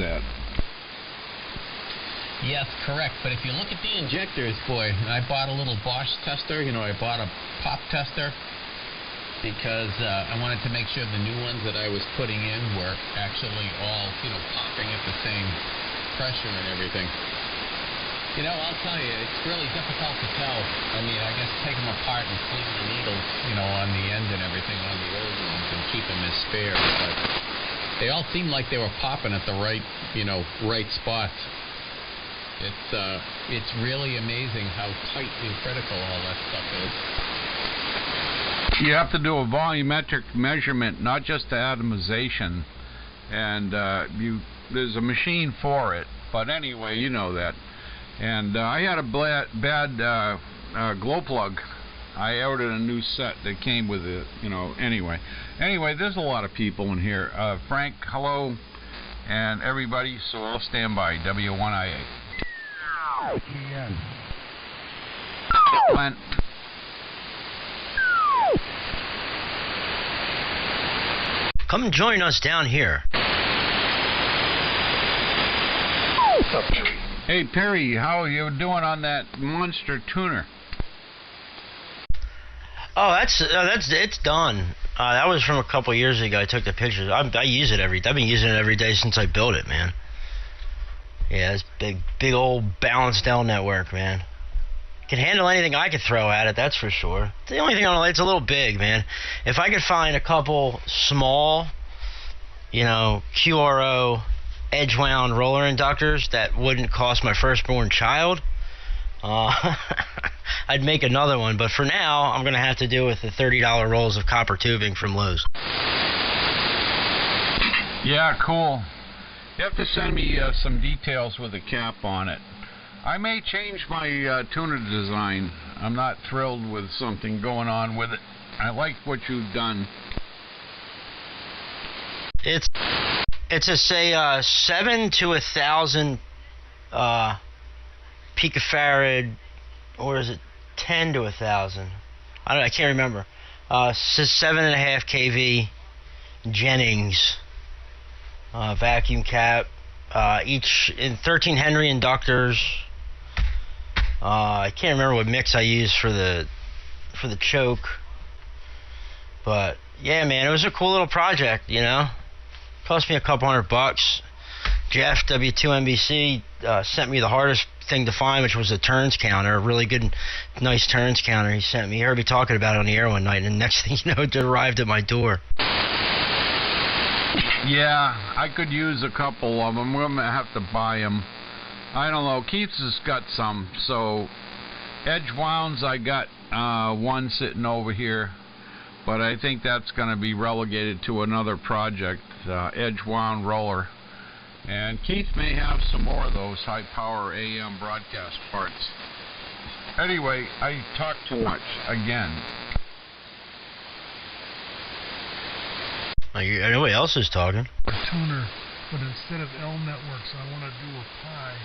that. Yes, correct. But if you look at the injectors, boy, I bought a little Bosch tester. You know, I bought a pop tester because I wanted to make sure the new ones that I was putting in were actually all, you know, popping at the same pressure and everything. You know, I'll tell you, it's really difficult to tell. I mean, I guess take them apart and clean the needles, you know, on the end and everything on the old ones and keep them as spares. But they all seemed like they were popping at the right, you know, right spots. It's really amazing how tight and critical all that stuff is. You have to do a volumetric measurement, not just the atomization. And there's a machine for it. But anyway, you know that. And I had a bad glow plug. I ordered a new set that came with it, you know. Anyway, there's a lot of people in here. Frank, hello, and everybody. So I'll stand by. W1IA. Glenn. Come join us down here. Hey Perry, how are you doing on that monster tuner? Oh, it's done. That was from a couple years ago. I took the pictures. I use it I've been using it every day since I built it, man. Yeah, it's big old balanced L network, man. Can handle anything I could throw at it, that's for sure. The only thing it's a little big, man. If I could find a couple small, you know, QRO edge wound roller inductors that wouldn't cost my firstborn child, I'd make another one. But for now, I'm gonna have to do with the $30 rolls of copper tubing from Lowe's. Yeah, cool. You have to send me some details with a cap on it. I may change my tuner design. I'm not thrilled with something going on with it. I like what you've done. It's a 7 to 1,000 picofarad, or is it 10 to 1,000? I can't remember. 7.5 kV Jennings vacuum cap, each in 13 Henry inductors. I can't remember what mix I used for the choke, but yeah, man, it was a cool little project, you know. Cost me a couple $100. Jeff W2NBC sent me the hardest thing to find, which was a turns counter, a really good, nice turns counter. He sent me. He heard me talking about it on the air one night, and the next thing you know, it arrived at my door. Yeah, I could use a couple of them. We're gonna have to buy them. I don't know. Keith's has got some. So edge wounds, I got one sitting over here, but I think that's going to be relegated to another project, edge wound roller. And Keith may have some more of those high power AM broadcast parts. Anyway, I talk too much again. Nobody else is talking. A tuner, but instead of L networks, I want to do a pi.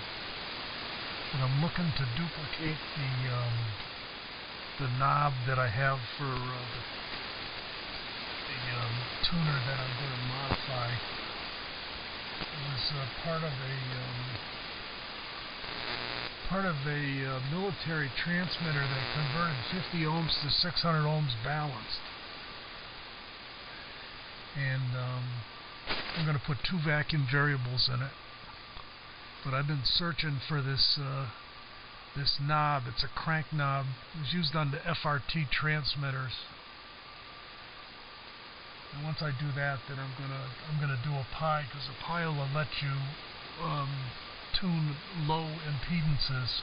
But I'm looking to duplicate the knob that I have for the tuner that I'm going to modify. It was part of a military transmitter that converted 50 ohms to 600 ohms balanced. And I'm going to put 2 vacuum variables in it. But I've been searching for this this knob. It's a crank knob. It was used on the FRT transmitters. And once I do that, then I'm gonna do a pi, because a pi will let you tune low impedances.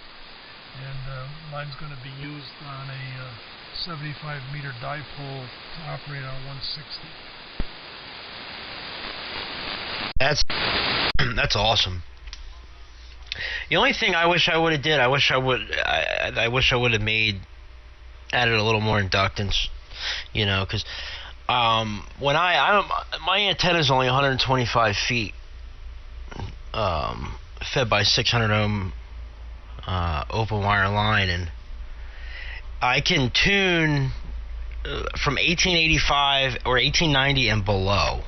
And mine's going to be used on a 75 meter dipole to operate on 160. That's awesome. The only thing I wish I would have did, I wish I would have added a little more inductance, you know, because when my antenna is only 125 feet, fed by 600 ohm open wire line, and I can tune from 1885 or 1890 and below.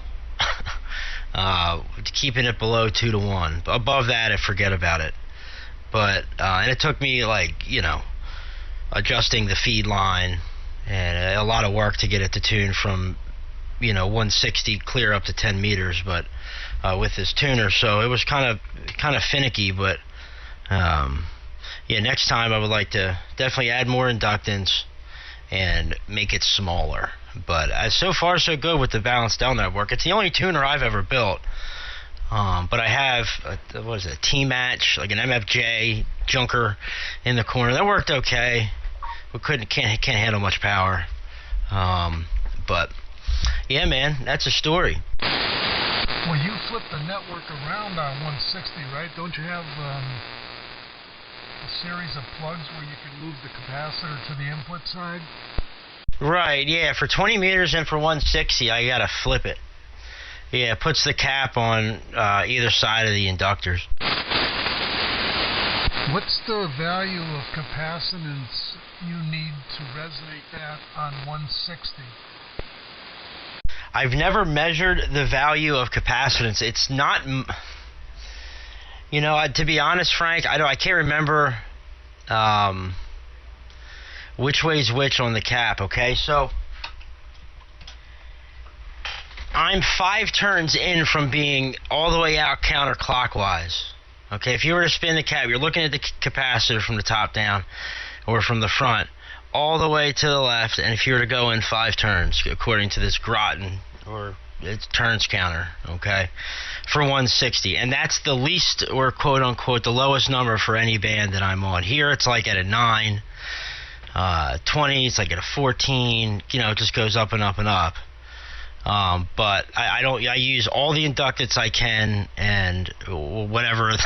keeping it below 2 to 1. Above that, forget about it. But and it took me adjusting the feed line and a lot of work to get it to tune from 160 clear up to 10 meters, but with this tuner, so it was kind of finicky. But next time I would like to definitely add more inductance and make it smaller. But so far so good with the balanced L network. It's the only tuner I've ever built. But I have a T-match, like an MFJ junker in the corner. That worked okay. We can't handle much power. But yeah, man, that's a story. Well, you flip the network around on 160, right? Don't you have a series of plugs where you can move the capacitor to the input side? Right, yeah. For 20 meters and for 160, I gotta flip it. Yeah, it puts the cap on either side of the inductors. What's the value of capacitance you need to resonate that on 160? I've never measured the value of capacitance. It's not, to be honest, Frank, I can't remember which way's which on the cap, okay? So I'm 5 turns in from being all the way out counterclockwise. Okay, if you were to spin the cap, you're looking at the capacitor from the top down or from the front all the way to the left, and if you were to go in 5 turns, according to this Groton or its turns counter, okay, for 160, and that's the least, or quote unquote the lowest number for any band that I'm on. Here it's like at a 9, 20, it's like at a 14, it just goes up and up and up. But I use all the inductance I can, and whatever,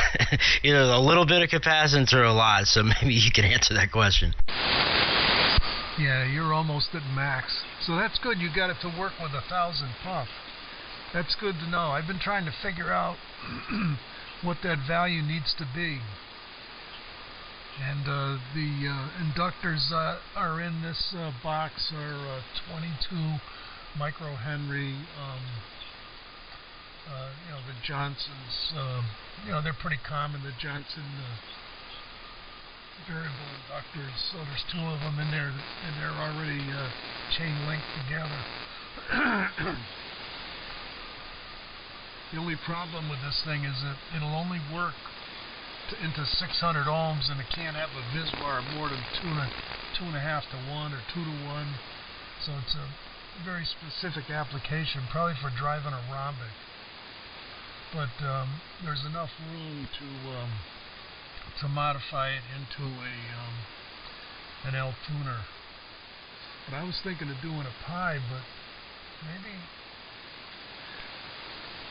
either a little bit of capacitance or a lot, so maybe you can answer that question. Yeah, you're almost at max. So that's good. You got it to work with 1,000 puff. That's good to know. I've been trying to figure out what that value needs to be. And the inductors are in this box are 22 microhenry. The Johnsons. They're pretty common. The Johnson variable inductors. So there's 2 of them in there, and they're already chain linked together. The only problem with this thing is that it'll only work into 600 ohms, and it can't have a Visbar more than 2.5 to 1 or 2 to 1. So it's a very specific application, probably for driving a rhombic. But there's enough room to modify it into an L tuner. But I was thinking of doing a pi, but maybe.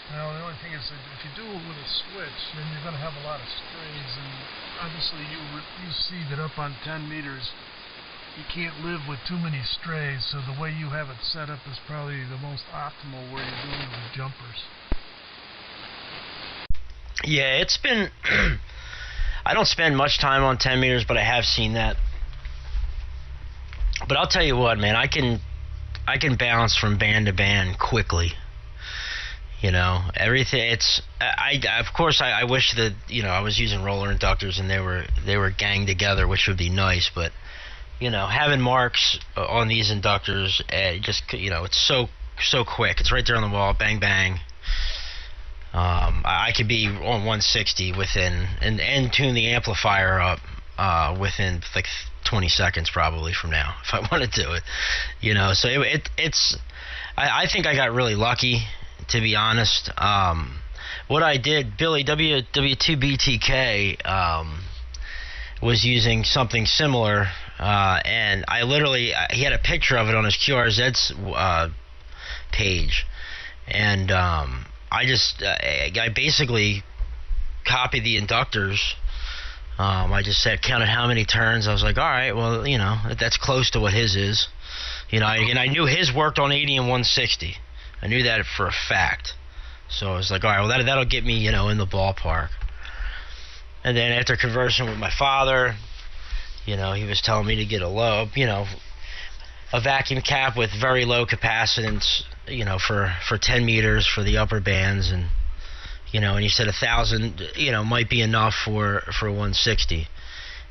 The only thing is that if you do it with a switch, then you're going to have a lot of strays, and obviously you see that up on 10 meters, you can't live with too many strays, so the way you have it set up is probably the most optimal where you're doing the jumpers. Yeah, it's been... I don't spend much time on 10 meters, but I have seen that. But I'll tell you what, man, I can bounce from band to band quickly. Everything. It's of course I wish that I was using roller inductors and they were ganged together, which would be nice. But having marks on these inductors, it's so quick. It's right there on the wall, bang bang. I could be on 160 within and tune the amplifier up within like 20 seconds probably from now if I want to do it. So it's. I think I got really lucky. To be honest, what I did, Billy W2BTK was using something similar, and I literally he had a picture of it on his QRZ's page, and I basically copied the inductors. I just counted how many turns. I was like, all right, well, that's close to what his is, and I knew his worked on 80 and 160. I knew that for a fact. So I was like, all right, well, that'll get me, in the ballpark. And then after conversing with my father, he was telling me to get a vacuum cap with very low capacitance, for 10 meters for the upper bands, and and you said 1,000, might be enough for 160.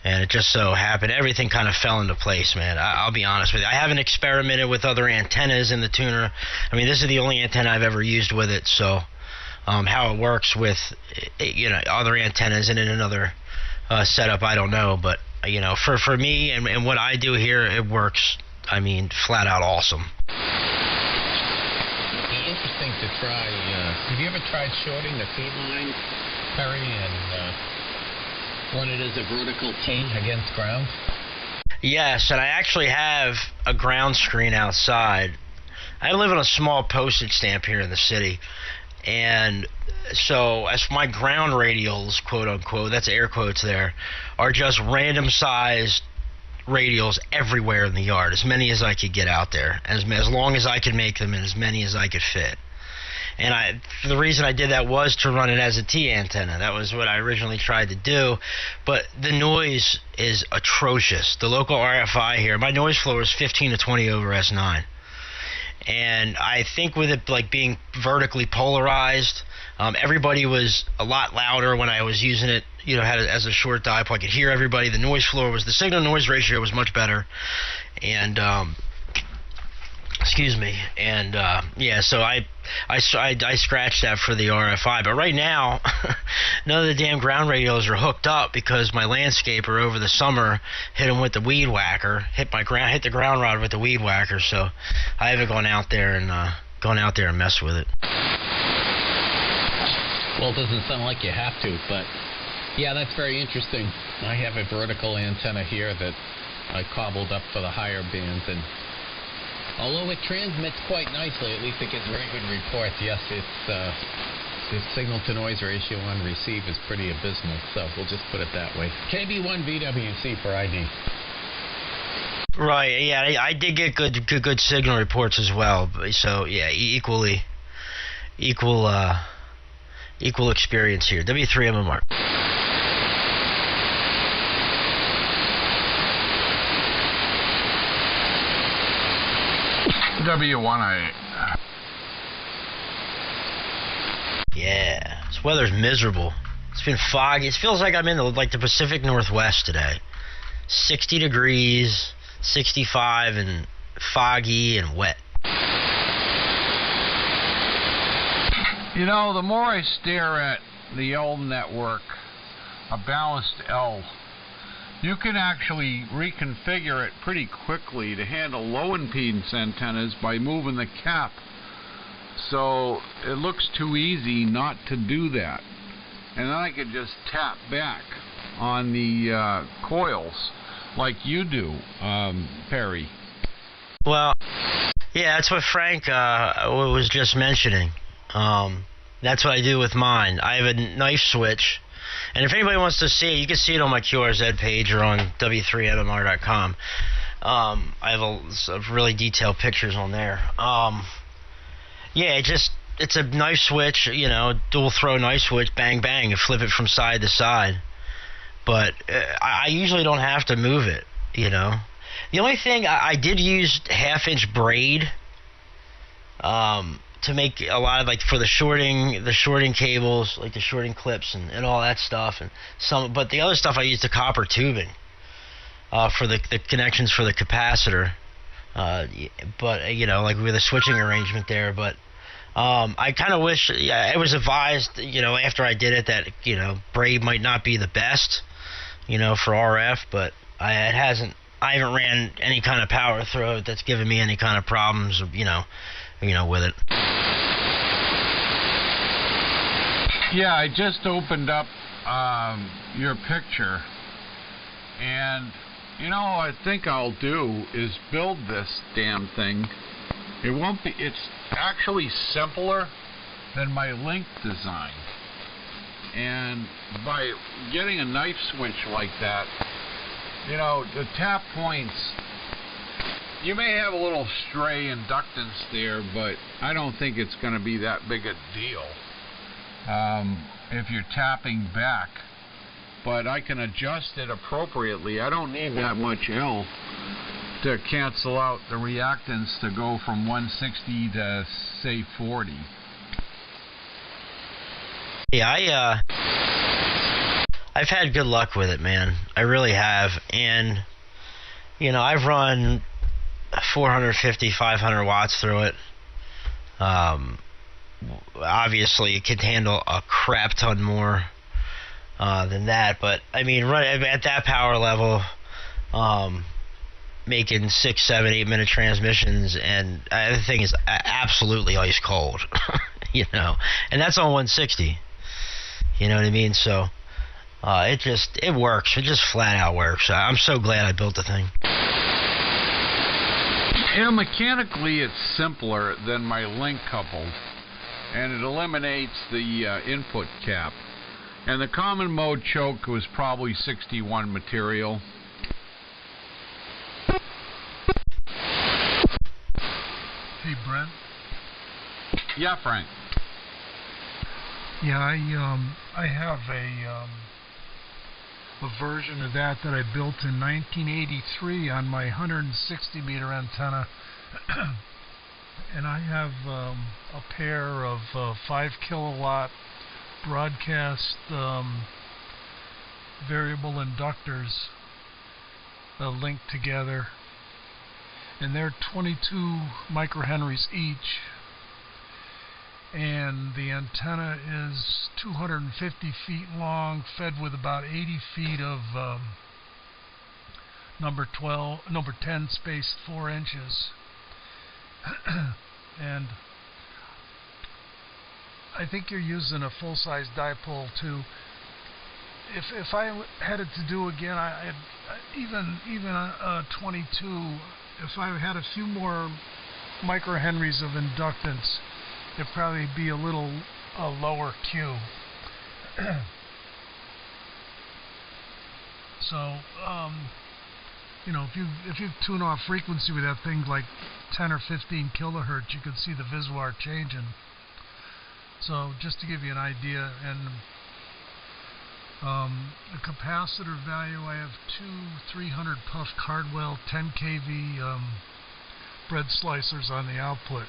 And it just so happened, everything kind of fell into place, man. I'll be honest with you. I haven't experimented with other antennas in the tuner. I mean, this is the only antenna I've ever used with it, so how it works with, other antennas and in another setup, I don't know. But, for me and what I do here, it works, I mean, flat out awesome. It'd be interesting to try, have you ever tried shorting the feed line, Perry, and when it is a vertical tee against ground? Yes, and I actually have a ground screen outside. I live on a small postage stamp here in the city, and so as my ground radials, quote unquote, that's air quotes there, are just random sized radials everywhere in the yard, as many as I could get out there, as long as I could make them, and as many as I could fit. And the reason I did that was to run it as a T antenna. That was what I originally tried to do. But the noise is atrocious. The local RFI here, my noise floor is 15 to 20 over S9. And I think with it like being vertically polarized, everybody was a lot louder when I was using it, had it as a short dipole. I could hear everybody. The noise floor the signal noise ratio was much better. And, excuse me, and so I scratched that for the RFI. But right now, none of the damn ground radios are hooked up because my landscaper over the summer hit them with the weed whacker, hit the ground rod with the weed whacker. So I haven't gone out there and messed with it. Well, it doesn't sound like you have to, but yeah, that's very interesting. I have a vertical antenna here that I cobbled up for the higher bands, and although it transmits quite nicely, at least it gets very good reports. Yes, the signal-to-noise ratio on receive is pretty abysmal, so we'll just put it that way. KB1VWC for ID. Right, yeah, I did get good signal reports as well. So, yeah, equal experience here. W3MMR. W1A. Yeah, this weather's miserable. It's been foggy. It feels like I'm in the Pacific Northwest today. 60 degrees, 65, and foggy and wet. The more I stare at the L network, a balanced L, you can actually reconfigure it pretty quickly to handle low impedance antennas by moving the cap. So it looks too easy not to do that. And then I could just tap back on the coils like you do, Perry. Well, yeah, that's what Frank was just mentioning. That's what I do with mine. I have a knife switch. And if anybody wants to see it, you can see it on my QRZ page or on w3mmr.com. I have some really detailed pictures on there. Yeah, it's a knife switch, dual throw knife switch, bang, bang, and flip it from side to side. But I usually don't have to move it, The only thing, I did use half-inch braid to make a lot of, for the shorting cables, the shorting clips and all that stuff, but the other stuff I used the copper tubing for the connections for the capacitor, but with a switching arrangement there. But I kind of wish, it was advised, after I did it that braid might not be the best, for RF, but I haven't ran any kind of power through it that's given me any kind of problems, with it. Yeah, I just opened up your picture, and I think I'll do is build this damn thing. It's actually simpler than my link design, and by getting a knife switch like that, the tap points, you may have a little stray inductance there, but I don't think it's going to be that big a deal if you're tapping back. But I can adjust it appropriately. I don't need that much L to cancel out the reactance to go from 160 to, say, 40. Yeah, I've had good luck with it, man. I really have. And, you know, I've run 450, 500 watts through it. Obviously, it could handle a crap ton more than that. But, I mean, at that power level, making 6, 7, 8 minute transmissions, and the thing is absolutely ice cold, you know. And that's on 160. You know what I mean? So it works. It just flat out works. I'm so glad I built the thing. Yeah, mechanically it's simpler than my link coupled, and it eliminates the input cap. And the common mode choke was probably 61 material. Hey, Brent. Yeah, Frank. Yeah, I have a version of that I built in 1983 on my 160 meter antenna, and I have a pair of 5 kilowatt broadcast variable inductors linked together, and they're 22 microhenries each. And the antenna is 250 feet long, fed with about 80 feet of number 10 spaced 4 inches. And I think you're using a full-size dipole too. If I had it to do again, even 22. If I had a few more microhenries of inductance, it'd probably be a little lower Q. So, you know, if you tune off frequency with that thing like 10 or 15 kilohertz, you could see the visuar changing. So, just to give you an idea, and the capacitor value, I have two 300 puff Cardwell 10 kV bread slicers on the output.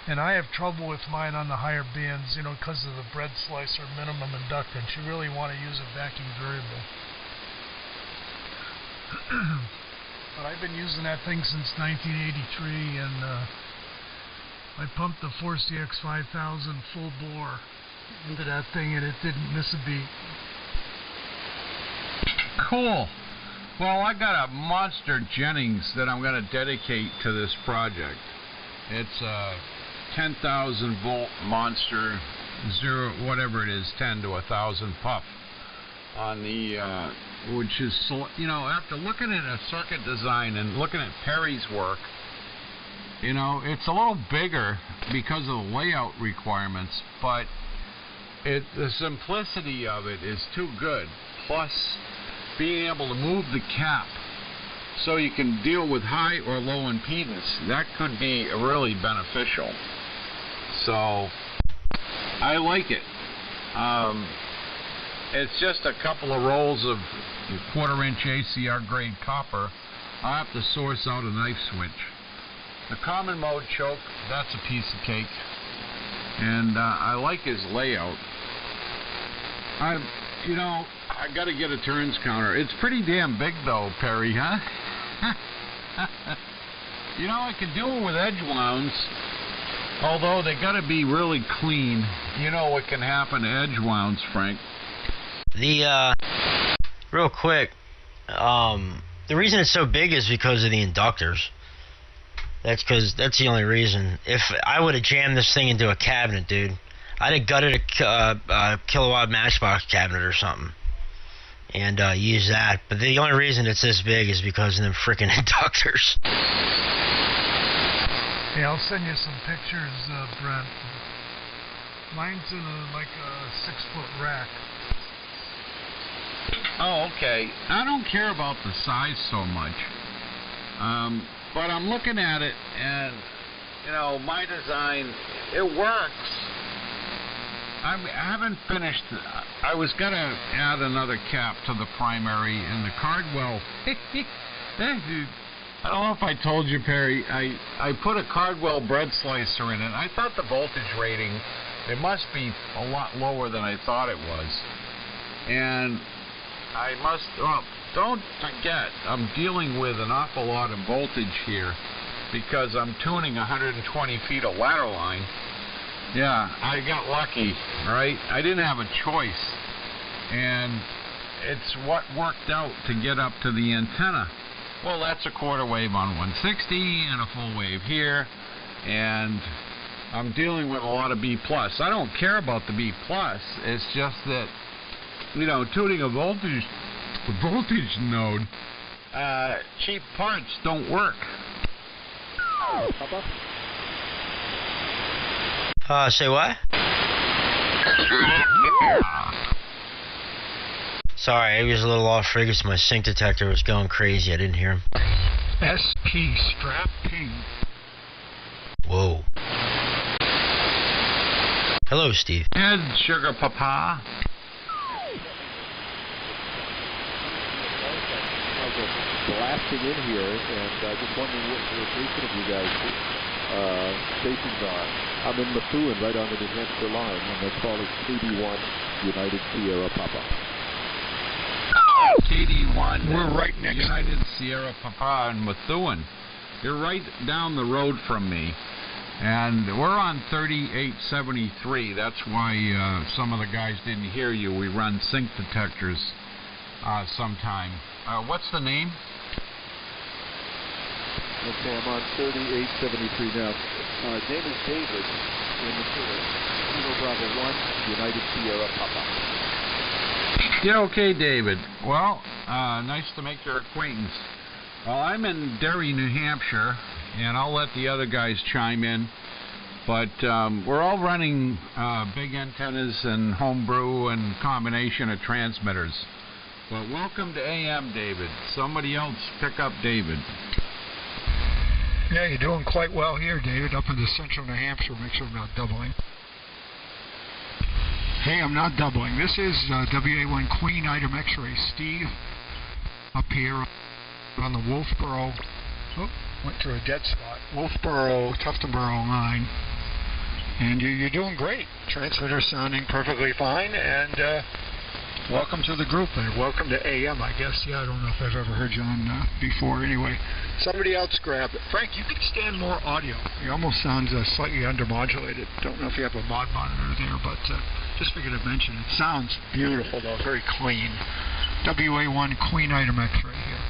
And I have trouble with mine on the higher bands, you know, because of the bread slicer minimum inductance. You really want to use a backing variable. But I've been using that thing since 1983, and I pumped the Force EX 5000 full bore into that thing, and it didn't miss a beat. Cool. Well, I got a monster Jennings that I'm going to dedicate to this project. It's a 10,000 volt monster, whatever it is, 10 to 1,000 puff on the, which is, you know, after looking at a circuit design and looking at Perry's work, you know, it's a little bigger because of the layout requirements, but the simplicity of it is too good. Plus, being able to move the cap so you can deal with high or low impedance, that could be really beneficial. So I like it. It's just a couple of rolls of 1/4 inch ACR grade copper. I'll have to source out a knife switch. The common mode choke, that's a piece of cake, and I like his layout. You know, I got to get a turns counter. It's pretty damn big though, Perry, huh? You know, I can do it with edge wounds, although they got to be really clean. You know what can happen to edge wounds, Frank. Real quick, the reason it's so big is because of the inductors. That's the only reason. If I would have jammed this thing into a cabinet, dude, I'd have gutted a kilowatt matchbox cabinet or something and used that. But the only reason it's this big is because of them freaking inductors. Hey, I'll send you some pictures, Brent. Mine's in like a 6-foot rack. Oh, okay. I don't care about the size so much. But I'm looking at it, and, you know, my design, it works. I haven't finished. I was going to add another cap to the primary, and the Cardwell, I don't know if I told you, Perry, I put a Cardwell bread slicer in it. I thought the voltage rating, it must be a lot lower than I thought it was. And I must, well, don't forget, I'm dealing with an awful lot of voltage here because I'm tuning 120 feet of ladder line. Yeah, I got lucky, right? I didn't have a choice. And it's what worked out to get up to the antenna. Well, that's a quarter wave on 160 and a full wave here. And I'm dealing with a lot of B+. I don't care about the B+. It's just that, you know, tuning a voltage node, cheap parts don't work. Say what? Sorry, I was a little off focus. My sync detector was going crazy. I didn't hear him. SP strap ping. Whoa. Hello, Steve. And Sugar Papa. Blasting in here, and just wondering what the location of you guys' stations are. I'm in Methuen, right on the New Hampshire line, and the call is KD1 United Sierra Papa. KD1. We're right next. United Sierra Papa in Methuen. You're right down the road from me. And we're on 3873. That's why some of the guys didn't hear you. We run sync detectors sometime. What's the name? Okay, I'm on 3873 now. Name is David in the Kilo Bravo 1, United Sierra Papa. Yeah, okay, David. Well, nice to make your acquaintance. Well, I'm in Derry, New Hampshire, and I'll let the other guys chime in. But we're all running big antennas and homebrew and combination of transmitters. But welcome to AM, David. Somebody else pick up David. Yeah, you're doing quite well here, David, up in the central New Hampshire. Make sure I'm not doubling. Hey, I'm not doubling. This is WA1 Queen Item X-Ray. Steve up here on the Wolfboro. Oh, went through a dead spot. Wolfboro, Tuftonboro line. And you're doing great. Transmitter sounding perfectly fine, and welcome to the group, and welcome to AM, I guess. Yeah, I don't know if I've ever heard you on before. Anyway, somebody else grab it. Frank, you can stand more audio. It almost sounds slightly undermodulated. Don't know if you have a mod monitor there, but just figured to mention it. Sounds beautiful, though. Very clean. WA1 Queen Item X-Ray here.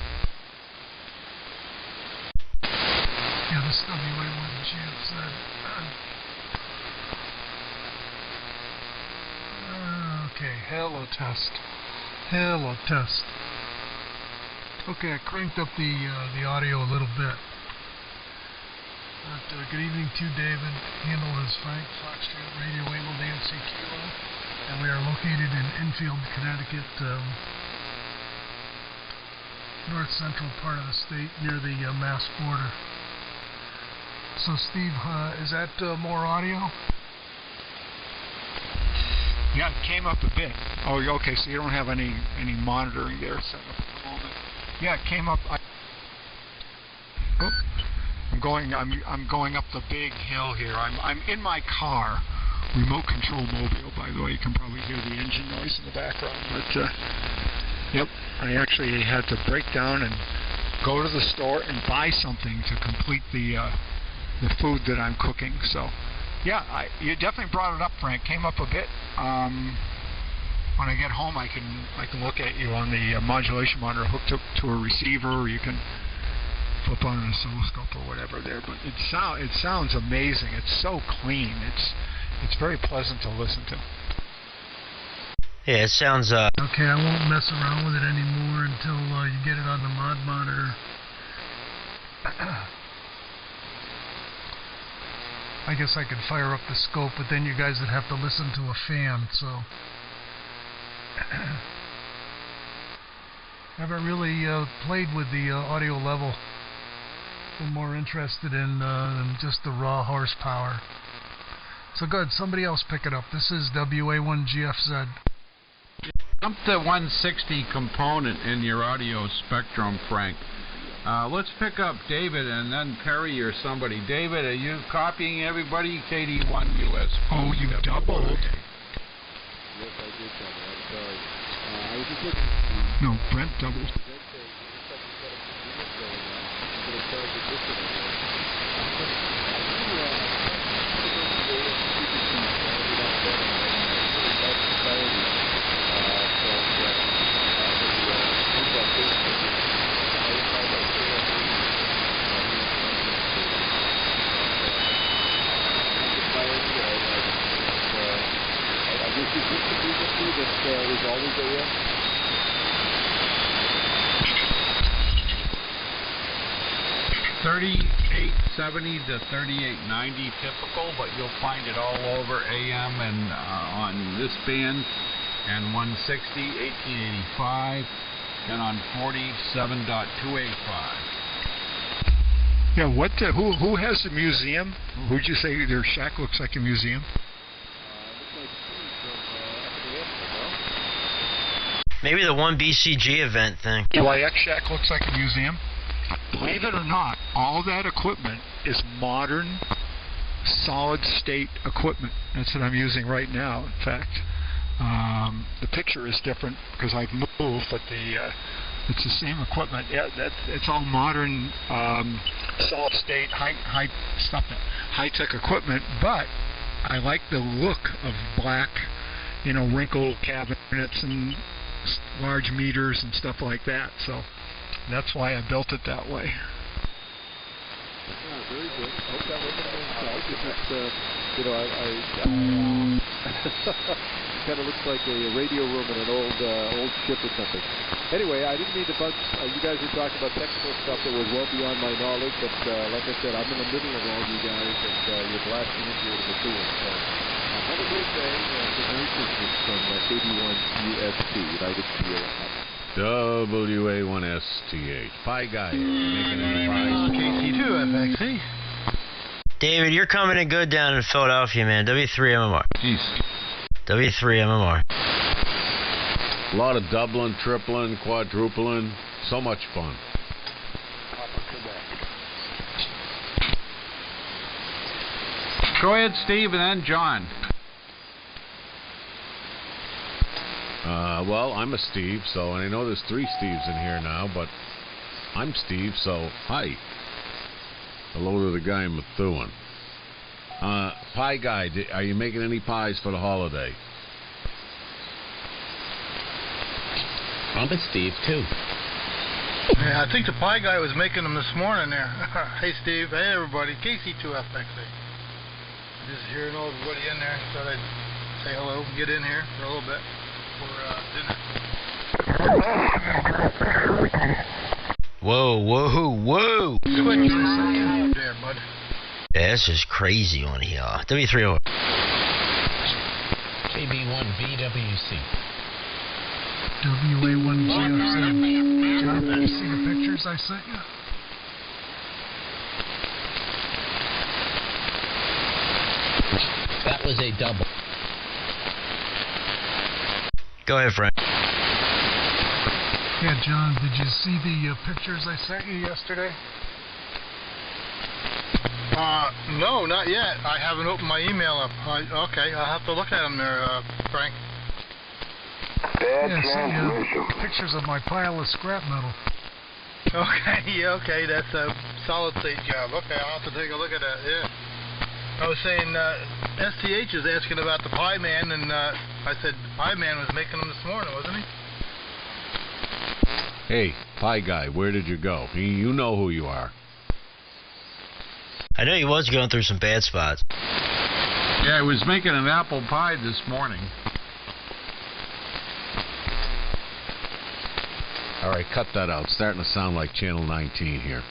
Yeah, this WA1 GFZ. Okay, hello test. Hello test. Okay, I cranked up the audio a little bit. Good evening to David. Handle is Frank, Foxtrot Radio 8 Nancy Kilo, and we are located in Enfield, Connecticut, north central part of the state, near the Mass border. So, Steve, is that more audio? Yeah, it came up a bit. Oh, okay. So you don't have any monitoring there set up at the moment. Yeah, it came up. I'm going up the big hill here. I'm in my car, remote control mobile. By the way, you can probably hear the engine noise in the background. But yep, I actually had to break down and go to the store and buy something to complete the food that I'm cooking. So. Yeah, you definitely brought it up, Frank. Came up a bit. When I get home, I can look at you on the modulation monitor hooked up to a receiver, or you can flip on an oscilloscope or whatever there. But it sounds amazing. It's so clean. It's very pleasant to listen to. Yeah, it sounds. Okay, I won't mess around with it anymore until you get it on the mod monitor. I guess I could fire up the scope, but then you guys would have to listen to a fan, so. Never really played with the audio level. I'm more interested in just the raw horsepower. So good, somebody else pick it up. This is WA1GFZ. Dump the 160 component in your audio spectrum, Frank. Let's pick up David and then Perry or somebody. David, are you copying everybody? KD1US. Oh, you doubled. Yes, I did, Tommy. I'm sorry. I was just looking. No, Brent doubled. That is always AM. 3870 to 3890 typical, but you'll find it all over AM and on this band, and 160, 1885, and on 47.285. Yeah, what? Who has the museum? Who'd you say their shack looks like a museum? Maybe the one BCG event thing. LAX shack looks like a museum. Believe it or not, all that equipment is modern, solid-state equipment. That's what I'm using right now, in fact. The picture is different because I've moved, but it's the same equipment. Yeah, it's all modern, solid-state, high-tech equipment, but I like the look of black, wrinkled cabinets and large meters and stuff like that. So that's why I built it that way. Yeah, very good. I hope that wasn't an insult. It kind of looks like a radio room in an old ship or something. Anyway, I didn't mean to bug. You guys were talking about technical stuff that was well beyond my knowledge, but like I said, I'm in the middle of all you guys, and you're blasting into it in the field. So have a great day, and Merry Christmas from KD1 UST, United Sierra. WA1STH. Pie Guy. Making any pies? KC2 FXC. David, you're coming in good down in Philadelphia, man. W3MMR. Jeez. W3MMR. A lot of doubling, tripling, quadrupling. So much fun. Go ahead, Steve, and then John. Well, I'm a Steve, so, and I know there's 3 Steves in here now, but I'm Steve, so hi. Hello to the guy in Methuen. Pie Guy, are you making any pies for the holiday? I'm a Steve, too. Yeah, I think the Pie Guy was making them this morning there. Hey, Steve. Hey, everybody. KC2FXA. Just hearing everybody in there. Thought I'd say hello, get in here for a little bit for dinner. Whoa, whoa, whoa. Switch there, bud. Yeah, this is crazy on here. W30. KB1BWC. WA1GFC. John, did you see the pictures I sent you? That was a double. Go ahead, Frank. Yeah, John, did you see the pictures I sent you yesterday? No, not yet. I haven't opened my email up. Okay, I'll have to look at them there, Frank. Yeah, I sent you pictures of my pile of scrap metal. Okay, yeah, okay, that's a solid state job. Okay, I'll have to take a look at that, yeah. I was saying, STH is asking about the Pie Man, and I said the Pie Man was making them this morning, wasn't he? Hey, Pie Guy, where did you go? You know who you are. I know he was going through some bad spots. Yeah, I was making an apple pie this morning. All right, cut that out. Starting to sound like Channel 19 here.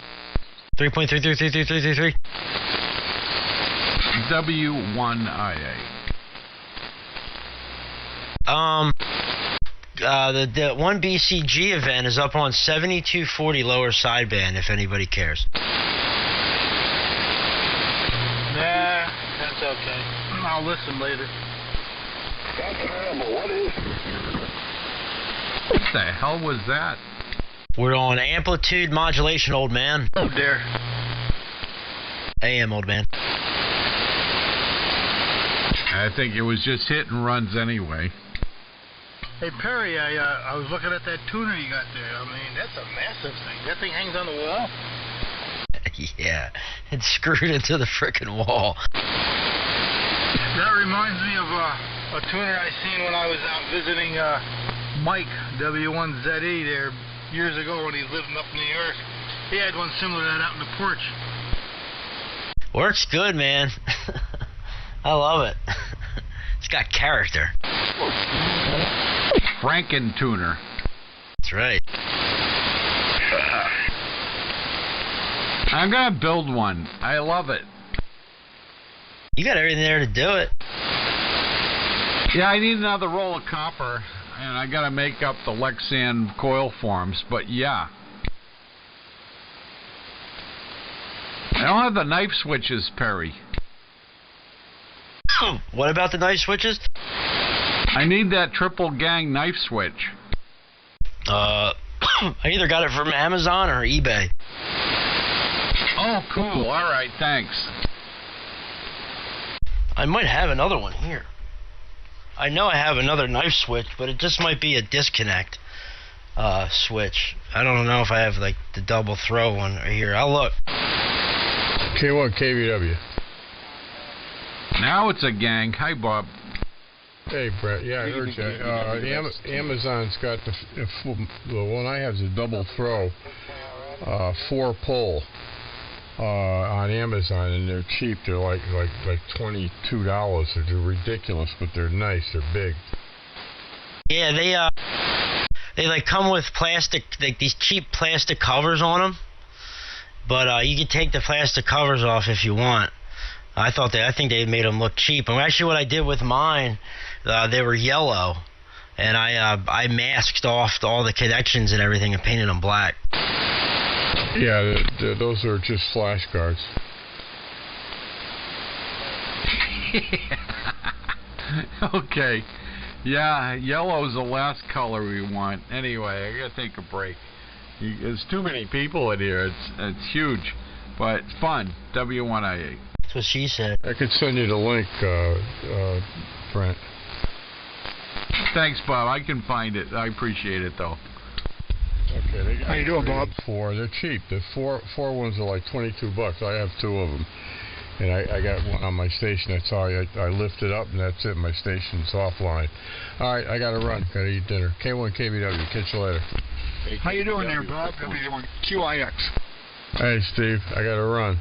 3.33333333. W1IA. The one BCG event is up on 7240 lower sideband, if anybody cares. Nah, that's okay. I'll listen later. What the hell was that? We're on amplitude modulation, old man. Oh, dear. AM, old man. I think it was just hit and runs anyway. Hey, Perry, I was looking at that tuner you got there. I mean, that's a massive thing. That thing hangs on the wall? Yeah, it's screwed into the frickin' wall. That reminds me of a tuner I seen when I was out visiting Mike, W1ZE, there years ago when he lived up in New York. He had one similar to that out in the porch. Works good, man. I love it. It's got character. Franken-tuner. That's right. I'm gonna build one. I love it. You got everything there to do it. Yeah, I need another roll of copper, and I gotta make up the Lexan coil forms, but yeah. I don't have the knife switches, Perry. What about the knife switches? I need that triple gang knife switch. I either got it from Amazon or eBay. Oh, cool. All right, thanks. I might have another one here. I know I have another knife switch, but it just might be a disconnect switch. I don't know if I have like the double throw one right here. I'll look. K1 KBW. Now it's a gang. Hi, Bob. Hey, Brett. Yeah, I heard you. Amazon's got the one I have is a double throw, 4-pull on Amazon, and they're cheap. They're like $22. They're ridiculous, but they're nice. They're big. Yeah, they like come with plastic, like these cheap plastic covers on them. But you can take the plastic covers off if you want. I think they made them look cheap. And actually, what I did with mine, they were yellow, and I masked off all the connections and everything and painted them black. Yeah, those are just flash guards. Okay. Yeah, yellow's the last color we want. Anyway, I gotta take a break. There's too many people in here. It's huge, but it's fun. W1IA. That's what she said. I could send you the link, Brent. Thanks, Bob. I can find it. I appreciate it, though. Okay. How you doing, Bob? They're cheap. The four ones are like $22. I have 2 of them, and I got one on my station. That's all. I lift it up, and that's it. My station's offline. All right, I gotta run. Gotta eat dinner. K1 KBW. Catch you later. How you doing there, Bob? QIX. Hey, Steve. I gotta run.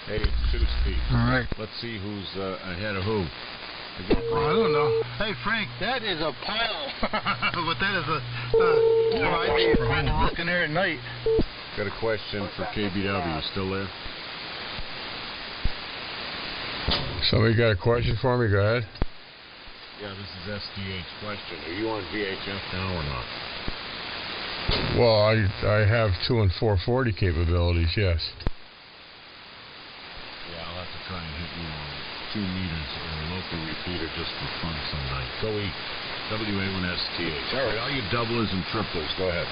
Hey, it's 2 Steve. All right. Let's see who's ahead of who. I don't know. Hey, Frank, that is a pile. But that is I'd be looking there at night. Got a question for KBW. Still there? Somebody got a question for me? Go ahead. Yeah, this is SDH question. Are you on VHF now or not? Well, I have 2 and 440 capabilities. Yes. Yeah, I'll have to try and hit you on 2 meters or a local repeater just for fun some night. Go eat. WA1STH. All right, all you doublers and triplers, go ahead.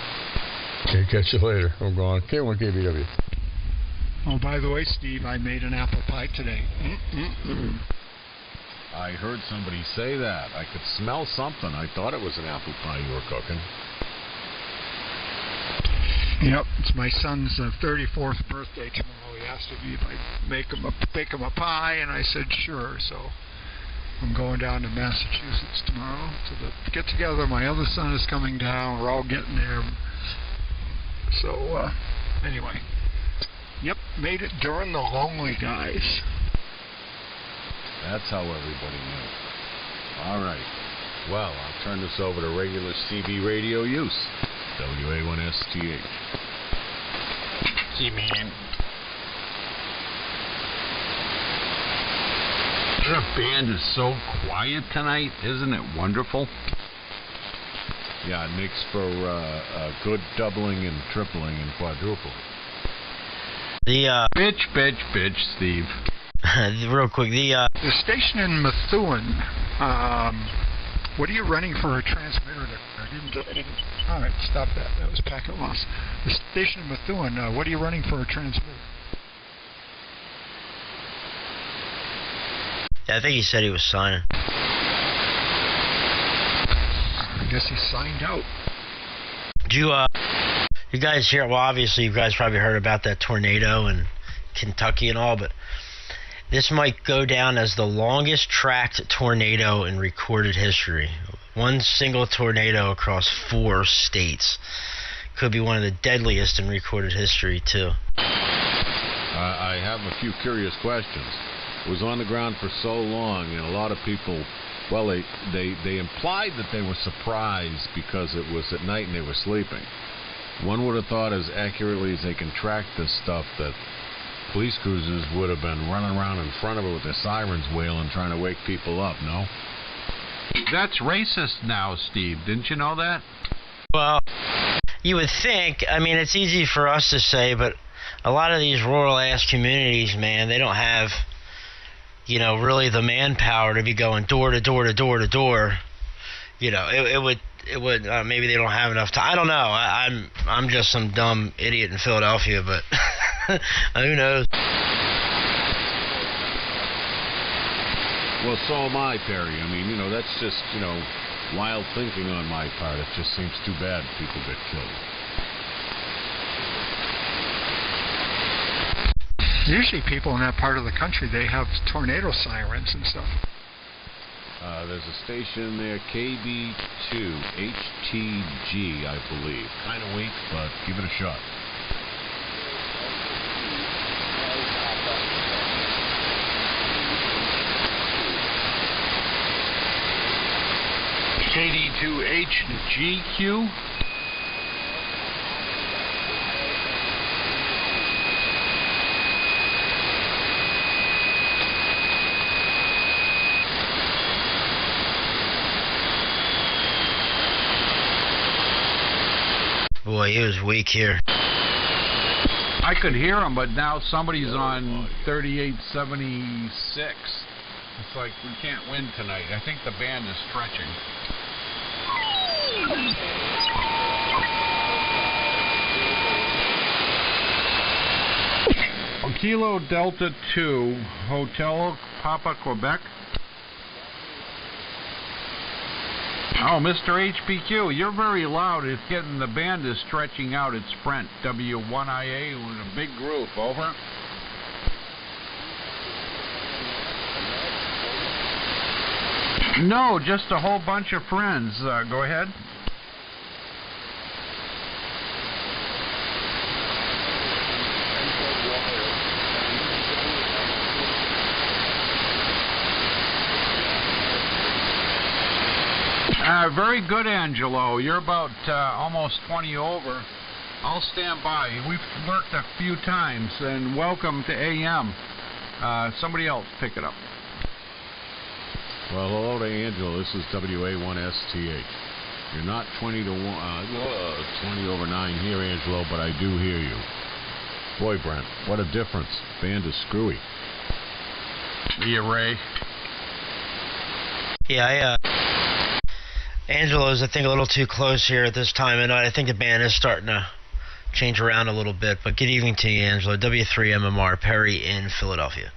Okay, catch you later. I'm going. K1 KBW. Oh, by the way, Steve, I made an apple pie today. I heard somebody say that. I could smell something. I thought it was an apple pie you were cooking. Yep, it's my son's 34th birthday tomorrow. He asked me if I'd bake him a pie, and I said sure. So I'm going down to Massachusetts tomorrow to the get together. My other son is coming down. We're all getting there. So anyway, yep, made it during the lonely guys. That's how everybody knew. All right. Well, I'll turn this over to regular CB radio use. WA1STH. See, man. The band is so quiet tonight. Isn't it wonderful? Yeah, it makes for good doubling and tripling and quadrupling. The Bitch, Steve. real quick, The station in Methuen. What are you running for a transmitter there? I didn't All right, stop that. That was packet loss. The station in Methuen, what are you running for a transmit? Yeah, I think he said he was signing. I guess he signed out. Do you guys hear? Well, obviously, you guys probably heard about that tornado in Kentucky and all, but this might go down as the longest tracked tornado in recorded history. One single tornado across 4 states. Could be one of the deadliest in recorded history, too. I have a few curious questions. It was on the ground for so long, and a lot of people, well, they implied that they were surprised because it was at night and they were sleeping. One would have thought, as accurately as they can track this stuff, that police cruisers would have been running around in front of it with their sirens wailing, trying to wake people up, no? That's racist now, Steve. Didn't you know that? Well, you would think. I mean, it's easy for us to say, but a lot of these rural-ass communities, man, they don't have, really the manpower to be going door to door to door to door. It would maybe they don't have enough time. I don't know. I'm just some dumb idiot in Philadelphia, but who knows? Well, so am I, Perry. I mean, that's just, wild thinking on my part. It just seems too bad people get killed. Usually people in that part of the country, they have tornado sirens and stuff. There's a station there, KB2, HTG, I believe. Kind of weak, but give it a shot. KD2HGQ? Boy, it was weak here. I could hear him, but now somebody's on 3876. It's like we can't win tonight. I think the band is stretching. Kilo Delta 2, Hotel Papa, Quebec. Oh, Mr. HPQ, you're very loud. It's getting, the band is stretching out. It's Brent, W1IA, with a big group. Over. No, just a whole bunch of friends. Go ahead. Very good, Angelo. You're about almost 20 over. I'll stand by. We've lurked a few times, and welcome to AM. Somebody else pick it up. Well, hello to Angelo. This is WA1STH. You're not 20 to 20 over 9 here, Angelo, but I do hear you. Boy, Brent, what a difference. Band is screwy. Yeah, Ray. Yeah, Angelo's, I think, a little too close here at this time, and I think the band is starting to change around a little bit. But good evening to you, Angelo. W3MMR, Perry in Philadelphia.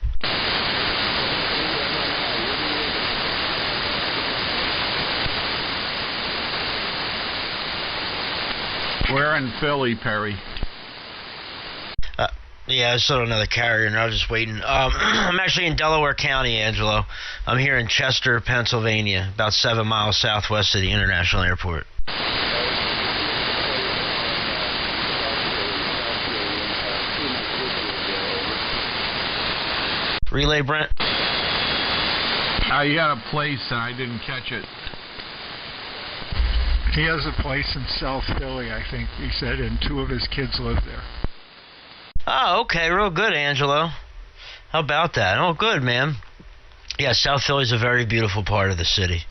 We're in Philly, Perry. Yeah, I saw another carrier, and I was just waiting. I'm actually in Delaware County, Angelo. I'm here in Chester, Pennsylvania, about 7 miles southwest of the International Airport. Relay, Brent? You got a place, and I didn't catch it. He has a place in South Philly, I think he said, and 2 of his kids live there. Oh, okay, real good, Angelo. How about that? Oh, good, man. Yeah, South Philly's a very beautiful part of the city.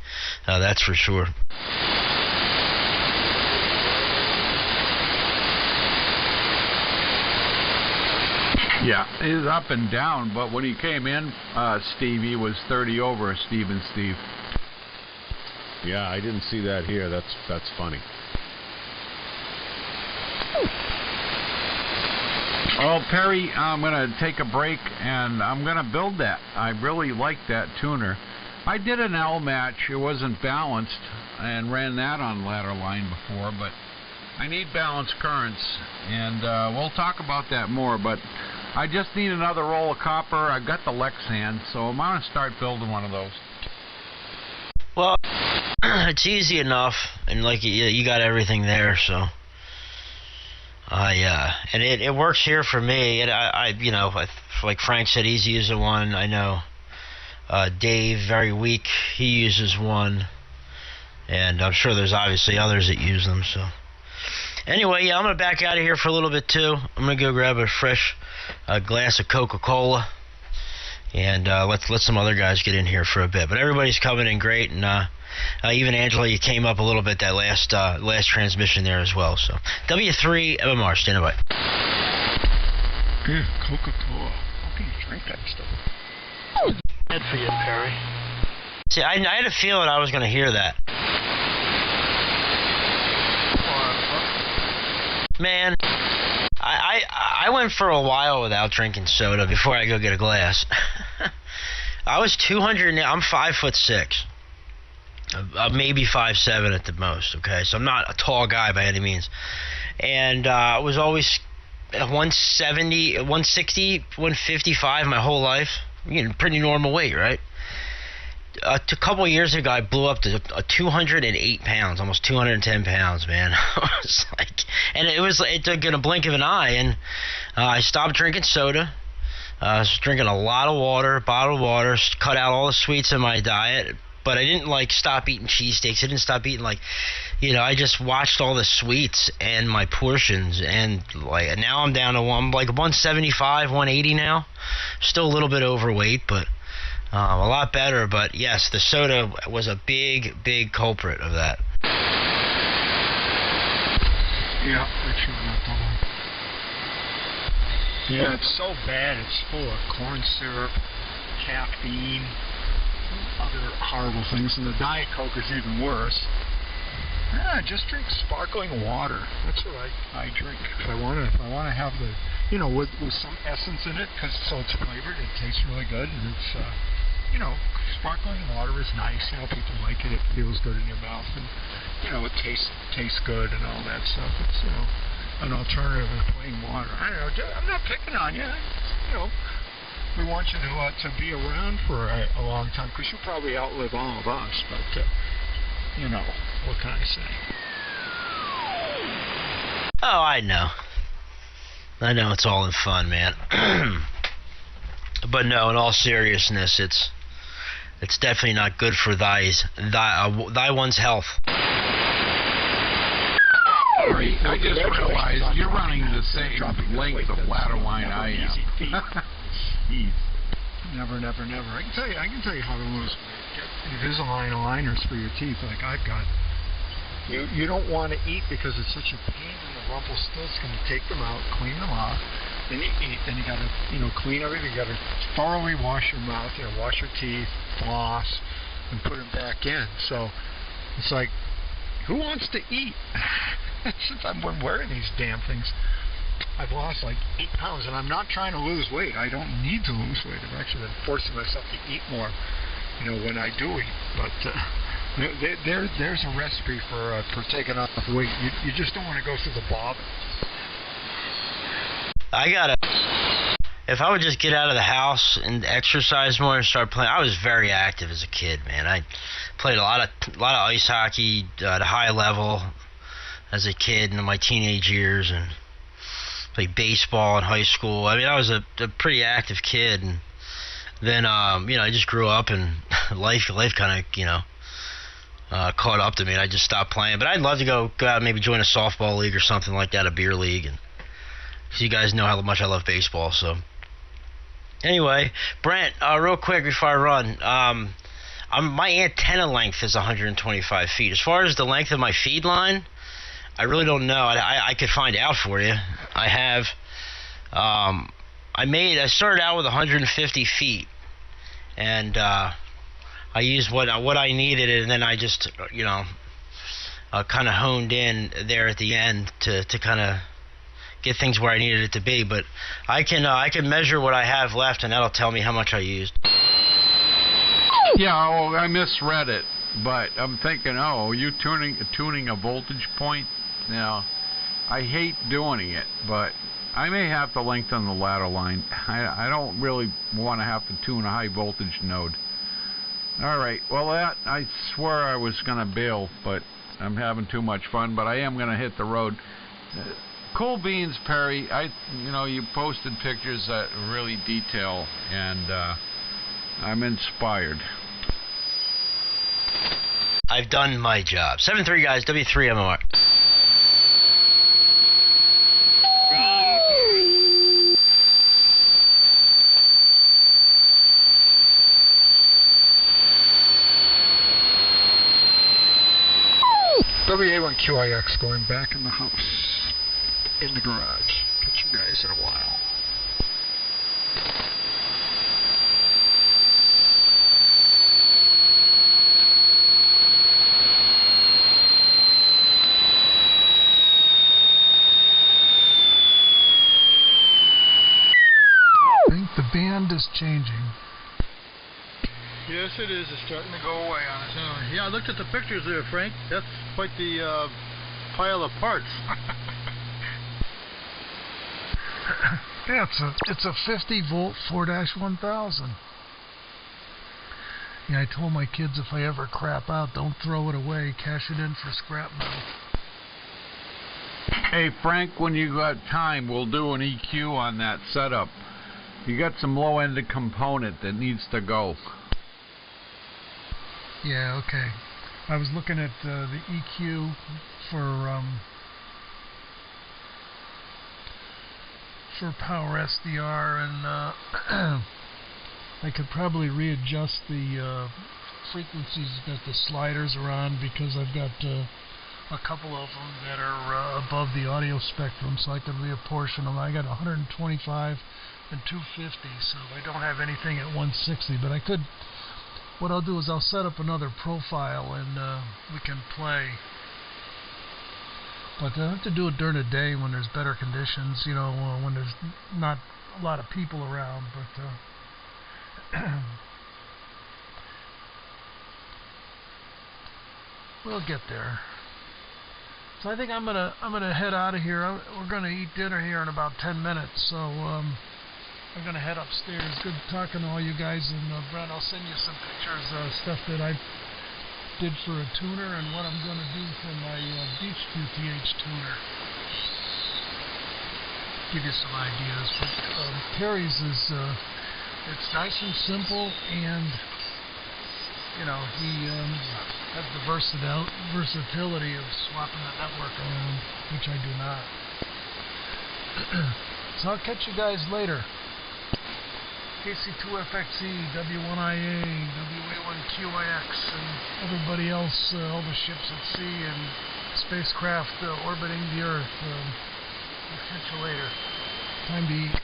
That's for sure. Yeah, he's up and down, but when he came in, Steve, he was 30 over, Steve. Yeah, I didn't see that here. That's funny. Oh, Perry, I'm going to take a break, and I'm going to build that. I really like that tuner. I did an L match. It wasn't balanced, and ran that on ladder line before, but I need balanced currents, and we'll talk about that more, but I just need another roll of copper. I've got the Lexan, so I'm going to start building one of those. Well, it's easy enough, and like you got everything there, so and it works here for me. And like Frank said, he's using one. I know Dave, very weak, he uses one, and I'm sure there's obviously others that use them. So anyway, yeah, I'm gonna back out of here for a little bit too. I'm gonna go grab a fresh glass of Coca-Cola. And let some other guys get in here for a bit. But everybody's coming in great, and even Angela, you came up a little bit that last transmission there as well. So W3 MMR, stand by. Yeah, Coca-Cola. How can you drink that stuff? Bad for you, Perry. See, I had a feeling I was going to hear that. Man, I went for a while without drinking soda before I go get a glass. I was 200. I'm 5'6", maybe 5'7" at the most. Okay, so I'm not a tall guy by any means, and I was always 170, 160, 155 my whole life. Pretty normal weight, right? A couple of years ago, I blew up to 208 pounds, almost 210 pounds, man. I was like, and it took in a blink of an eye, and I stopped drinking soda. I was drinking a lot of water, bottled water, cut out all the sweets in my diet, but I didn't stop eating cheesesteaks. I didn't stop eating I just watched all the sweets and my portions, and now I'm down to 175, 180 now. Still a little bit overweight, but a lot better. But yes, the soda was a big culprit of that. Yeah, yeah, it's so bad. It's full of corn syrup, caffeine, other horrible things, and the Diet Coke is even worse. Yeah, just drink sparkling water. That's what I drink. If I want to have the, with some essence in it, because it's flavored, it tastes really good, and it's, sparkling water is nice. People like it. It feels good in your mouth, and it tastes good and all that stuff. It's an alternative to plain water. I don't know. I'm not picking on you. We want you to be around for a long time, because you probably outlive all of us. But what can I say? Oh, I know it's all in fun, man. But no, in all seriousness, it's definitely not good for thy one's health. I just realized you're running the same length of ladder line I am. Never. I can tell you how to lose Invisalign aligners for your teeth, like I've got. You don't want to eat because it's such a pain in the Rumpelstiltskin to take them out, clean them off, then you eat. Then you got to clean everything. You got to thoroughly wash your mouth, wash your teeth, floss, and put them back in. So it's like, who wants to eat? Since I've been wearing these damn things, I've lost 8 pounds, and I'm not trying to lose weight. I don't need to lose weight. I've actually been forcing myself to eat more, when I do eat. But there's a recipe for taking off weight. You just don't want to go through the bobbin. If I would just get out of the house and exercise more and start playing. I was very active as a kid, man. I played a lot of ice hockey at a high level as a kid in my teenage years, and played baseball in high school. I mean, I was a pretty active kid, and then I just grew up, and life kind of caught up to me, and I just stopped playing. But I'd love to go out and maybe join a softball league or something like that, a beer league, and because you guys know how much I love baseball. So anyway, Brent, real quick before I run, my antenna length is 125 feet. As far as the length of my feed line, I really don't know. I could find out for you. I have, I started out with 150 feet, and I used what I needed, and then I just, kind of honed in there at the end to kind of get things where I needed it to be. But I can measure what I have left, and that'll tell me how much I used. Yeah, I misread it, but I'm thinking, oh, you tuning a voltage point? Now, I hate doing it, but I may have to lengthen the ladder line. I don't really want to have to tune a high voltage node. All right, well, that I swear I was going to bail, but I'm having too much fun. But I am going to hit the road. Cool beans, Perry. You posted pictures that really detail, and I'm inspired. I've done my job. 7-3 guys, W3MOR. WA1QIX going back in the house, in the garage. Catch you guys in a while. I think the band is changing. Yes, it is. It's starting to go away on us. Yeah, I looked at the pictures there, Frank. That's quite the pile of parts. Yeah, it's a 50 volt 4-1000. Yeah, I told my kids if I ever crap out, don't throw it away. Cash it in for scrap metal. Hey, Frank, when you got time, we'll do an EQ on that setup. You got some low-ended component that needs to go. Yeah, okay. I was looking at the EQ for Power SDR, and I could probably readjust the frequencies that the sliders are on, because I've got a couple of them that are above the audio spectrum, so I could reapportion them. I got 125 and 250, so I don't have anything at 160, but I could. What I'll do is I'll set up another profile, and we can play. But I have to do it during the day when there's better conditions, when there's not a lot of people around. But we'll get there. So I think I'm gonna head out of here. We're gonna eat dinner here in about 10 minutes. So I'm going to head upstairs. Good talking to all you guys. And Brent, I'll send you some pictures of stuff that I did for a tuner and what I'm going to do for my Beach QTH tuner. Give you some ideas. But Perry's is it's nice and simple, and he has the versatility of swapping the network around, which I do not. So I'll catch you guys later. KC2FXE, W1IA, WA1QIX, and everybody else, all the ships at sea and spacecraft orbiting the Earth. I'll catch you later. Time to eat.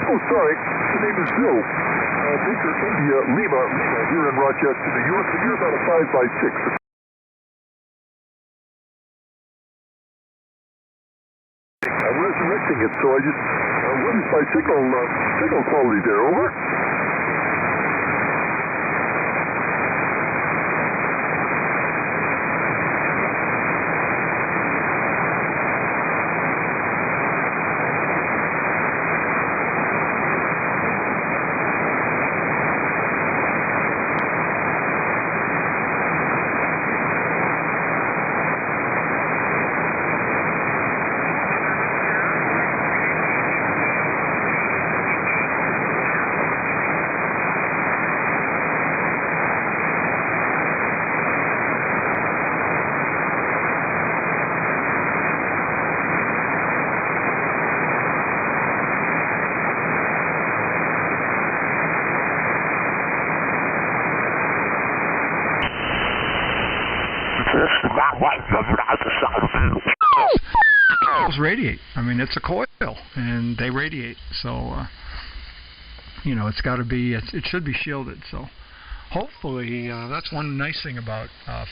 Oh, sorry. The name is Bill. Baker India Lima here in Rochester, New York. You're about a 5x6. I'm resurrecting it, so I just... what is my signal quality there? Over? radiate. I mean, it's a coil, and they radiate. So, it's got to be, it should be shielded. So, hopefully, that's one nice thing about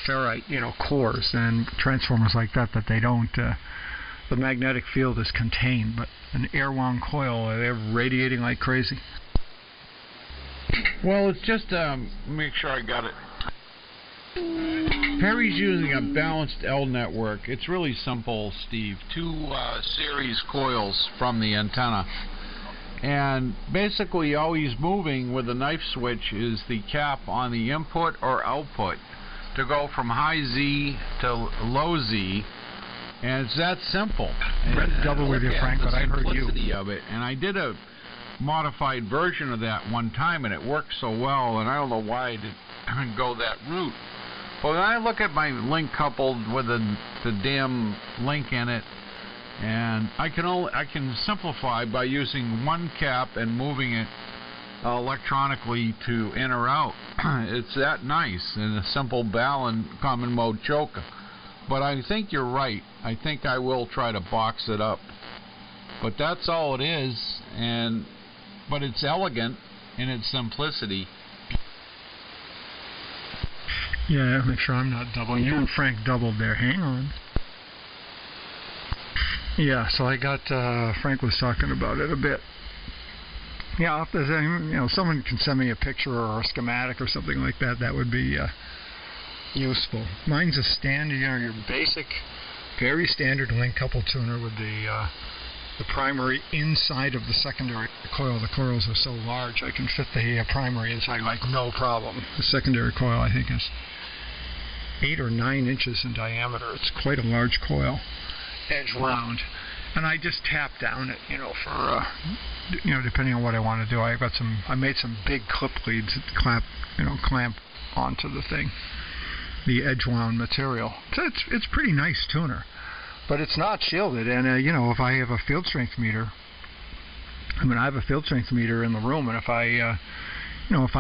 ferrite, cores and transformers like that they don't, the magnetic field is contained. But an air-wound coil, they're radiating like crazy. Well, it's just make sure I got it. Perry's using a balanced L network. It's really simple, Steve. 2 series coils from the antenna. And basically all he's moving with the knife switch is the cap on the input or output to go from high Z to low Z. And it's that simple. Double with you, Frank, but I heard you. Of it. And I did a modified version of that one time, and it worked so well, and I don't know why I didn't go that route. But when I look at my link coupled with the damn link in it, and I can simplify by using one cap and moving it electronically to in or out. It's that nice in a simple bal and common mode choker. But I think you're right. I think I will try to box it up. But that's all it is, but it's elegant in its simplicity. Yeah, make sure I'm not doubling. You and Frank doubled there. Hang on. Yeah, so I got, Frank was talking about it a bit. Yeah, if there's any, someone can send me a picture or a schematic or something like that, that would be useful. Mine's a standard, your basic, very standard link couple tuner with the primary inside of the secondary coil. The coils are so large, I can fit the primary inside like no problem. The secondary coil, I think, is 8 or 9 inches in diameter. It's quite a large coil, edge wound, and I just tap down it, for depending on what I want to do. I made some big clip leads that clamp onto the thing, the edge wound material. So it's pretty nice tuner, but it's not shielded. And if I have a field strength meter, I have a field strength meter in the room, and if I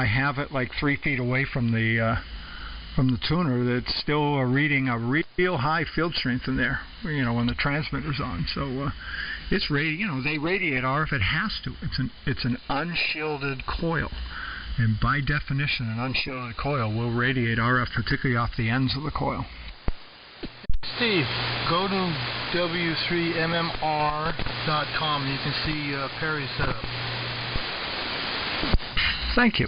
have it like 3 feet away from the tuner, that's still reading a real high field strength in there, when the transmitter's on. So it's they radiate RF. It has to. It's an unshielded coil, and by definition, an unshielded coil will radiate RF, particularly off the ends of the coil. Steve, go to w3mmr.com and you can see Perry's setup. Thank you.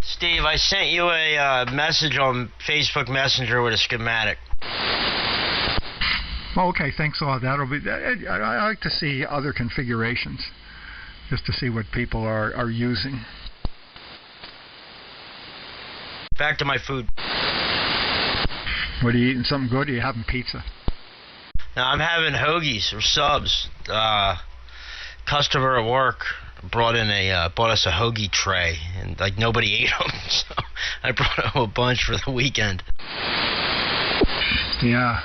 Steve, I sent you a message on Facebook Messenger with a schematic. Oh, okay, thanks a lot. That'll be. I like to see other configurations, just to see what people are using. Back to my food. What are you eating? Something good? Or are you having pizza? No, I'm having hoagies or subs. Customer at work brought us a hoagie tray, and like nobody ate them, so I brought home a bunch for the weekend. Yeah.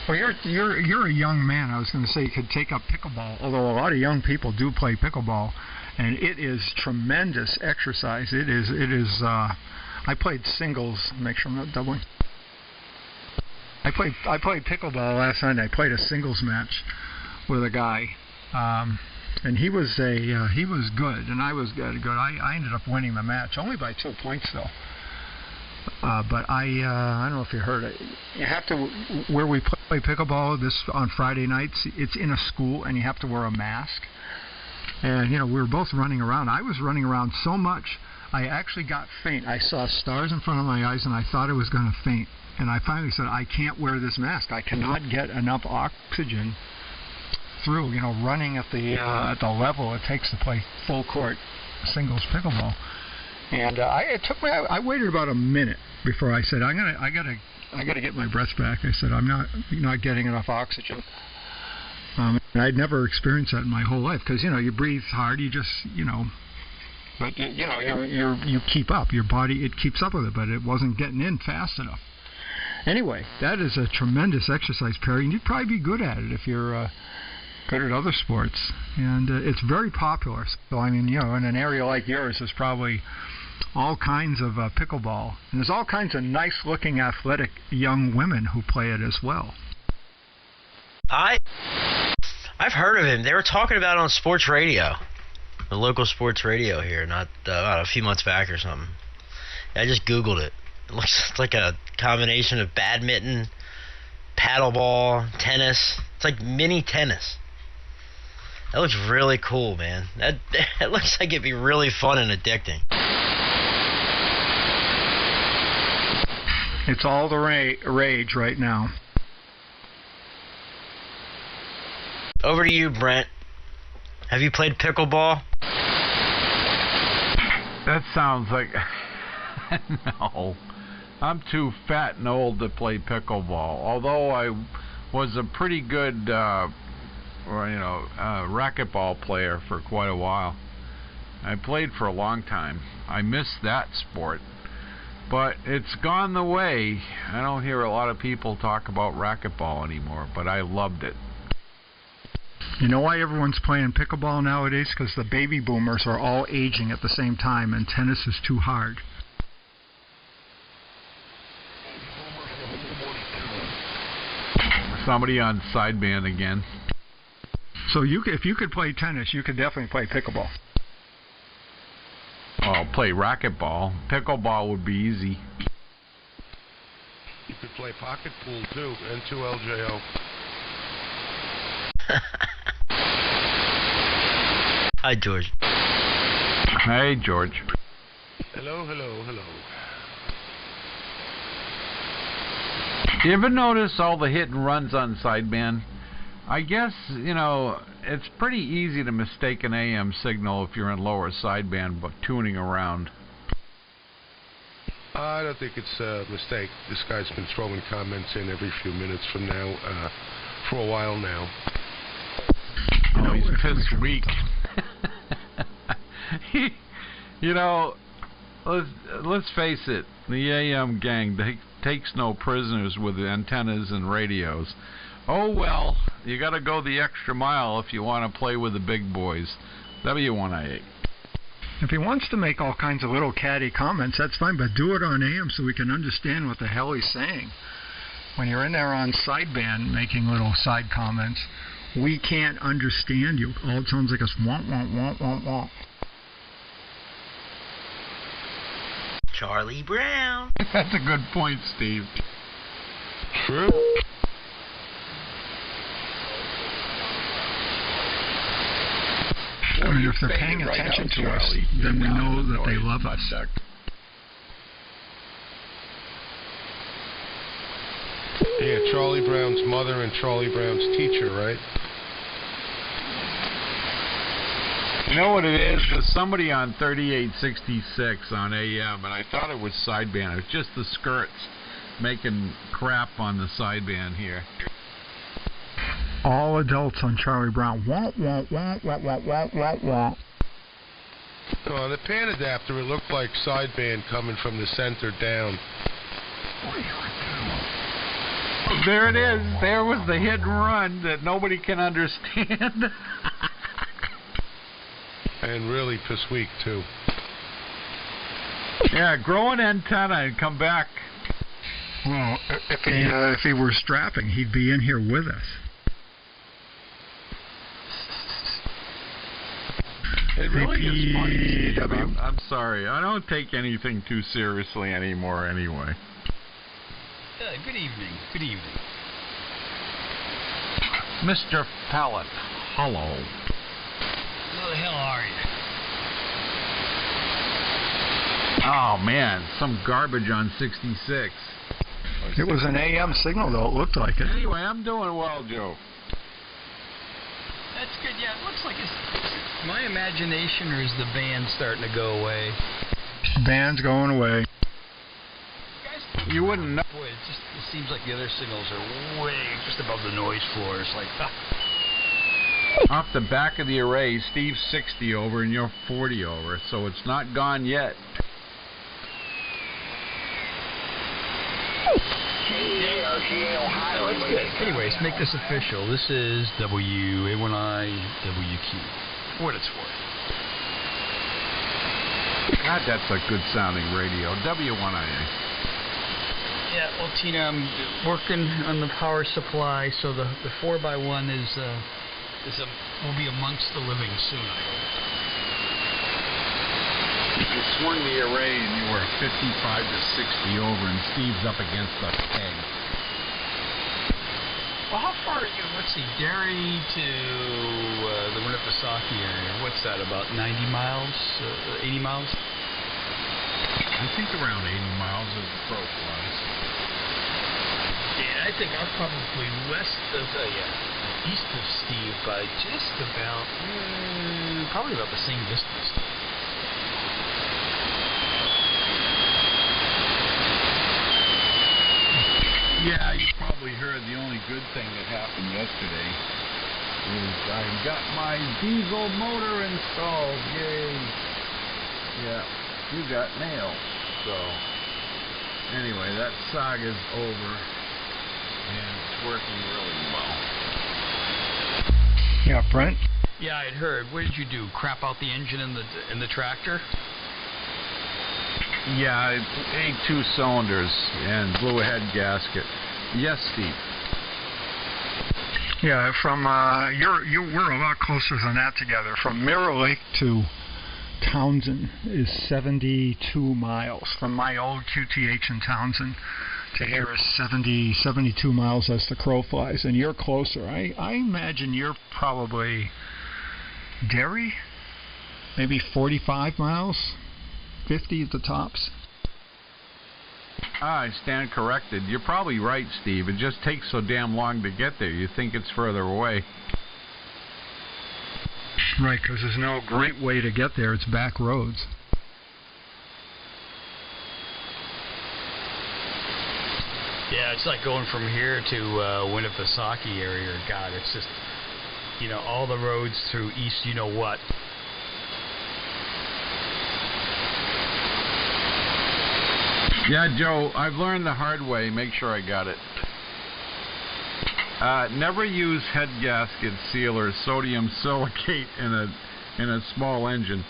Well, you're a young man. I was going to say you could take up pickleball, although a lot of young people do play pickleball, and it is tremendous exercise. It is. I played singles. Make sure I'm not doubling. I played pickleball last night. I played a singles match with a guy, and he was good, and I was good. I ended up winning the match, only by 2 points though. But I don't know if you heard it. You have to, where we play pickleball on Friday nights, it's in a school, and you have to wear a mask. And we were both running around. I was running around so much, I actually got faint. I saw stars in front of my eyes, and I thought I was going to faint. And I finally said, I can't wear this mask. I cannot get enough oxygen through, running at the level it takes to play full court singles pickleball. And I waited about a minute before I said, I gotta get my breath back. I said, I'm not getting enough oxygen. And I'd never experienced that in my whole life, because you breathe hard, you just but you keep up. Your body, it keeps up with it, but it wasn't getting in fast enough. Anyway, that is a tremendous exercise, Perry, and you'd probably be good at it if you're good at other sports. And it's very popular. So, in an area like yours, there's probably all kinds of pickleball. And there's all kinds of nice-looking, athletic young women who play it as well. I've heard of him. They were talking about it on sports radio, the local sports radio here, not a few months back or something. I just Googled it. It looks like a combination of badminton, paddleball, tennis. It's like mini tennis. That looks really cool, man. That looks like it'd be really fun and addicting. It's all the rage right now. Over to you, Brent. Have you played pickleball? That sounds like... No. I'm too fat and old to play pickleball. Although I was a pretty good, racquetball player for quite a while. I played for a long time. I miss that sport. But it's gone the way. I don't hear a lot of people talk about racquetball anymore, but I loved it. You know why everyone's playing pickleball nowadays? Because the baby boomers are all aging at the same time, and tennis is too hard. Somebody on sideband again. So if you could play tennis, you could definitely play pickleball. Well, play racquetball. Pickleball would be easy. You could play pocket pool too, N2LJO. Hi, George. Hey, George. Hello, hello, hello. You ever notice all the hit and runs on sideband? I guess, it's pretty easy to mistake an AM signal if you're in lower sideband, but tuning around. I don't think it's a mistake. This guy's been throwing comments in every few minutes from now, for a while now. Oh, he's pissed weak. Let's face it, the AM gang takes no prisoners with antennas and radios. Oh well, you gotta go the extra mile if you want to play with the big boys. W1IA. If he wants to make all kinds of little catty comments, that's fine, but do it on AM so we can understand what the hell he's saying. When you're in there on sideband making little side comments, we can't understand you. All it sounds like is womp, womp, womp, womp, womp. Charlie Brown. That's a good point, Steve. True. I mean, if they're paying attention to us, then we know that they love us. Yeah, Charlie Brown's mother and Charlie Brown's teacher, right? You know what it is? There's somebody on 3866 on AM, and I thought it was sideband. It was just the skirts making crap on the sideband here. All adults on Charlie Brown. Wah, wah, wah, wah, wah, wah, wah, wah. On the pan adapter, it looked like sideband coming from the center down. There it is. There was the hit and run that nobody can understand. And really piss weak, too. Yeah, grow an antenna and come back. Well, if he were strapping, he'd be in here with us. It really is funny. I'm sorry. I don't take anything too seriously anymore anyway. Good evening. Good evening. Mr. Pallet. Hello. Who the hell are you? Oh, man. Some garbage on 66. It was an AM signal, though. It looked like it. Anyway, I'm doing well, Joe. That's good. Yeah, it looks like it's my imagination, or is the band starting to go away? Band's going away. You wouldn't know. Boy, it seems like the other signals are way just above the noise floor. It's like, Off the back of the array, Steve's 60 over and you're 40 over, so it's not gone yet. Oh, that's good. Anyways, make this official. This is WA1I-WQ. For what it's worth. God, that's a good sounding radio. W1IA. Yeah, well, Tina, I'm working on the power supply, so the 4x1 will be amongst the living soon, I hope. You swung the array and you were 55 to 60 over, and Steve's up against the peg. Well, how far are you? Let's see, Derry to the Winnipesaukee area. What's that, about 90 miles? 80 miles? I think around 80 miles as the crow flies. Yeah, I think I'm probably east of Steve by just about, probably about the same distance. Yeah, you probably heard the only good thing that happened yesterday is I got my diesel motor installed. Yay! Yeah, you got nailed. So, anyway, that saga's over, and it's working really well. Yeah, Brent? Yeah, I'd heard. What did you do? Crap out the engine in the tractor? Yeah, I ate 2 cylinders and blew a head gasket. Yes, Steve. Yeah, from we're a lot closer than that together. From Mirror Lake to Townsend is 72 miles. From my old QTH in Townsend to here is 72 miles as the crow flies, and you're closer. I imagine you're probably Derry, maybe 45 miles. 50 at the tops. I stand corrected. You're probably right, Steve. It just takes so damn long to get there. You think it's further away. Right, because there's no great way to get there. It's back roads. Yeah, it's like going from here to Winnipesaukee area. God, it's just, all the roads through east, what. Yeah, Joe, I've learned the hard way. Make sure I got it. Never use head gasket sealer, sodium silicate in a small engine.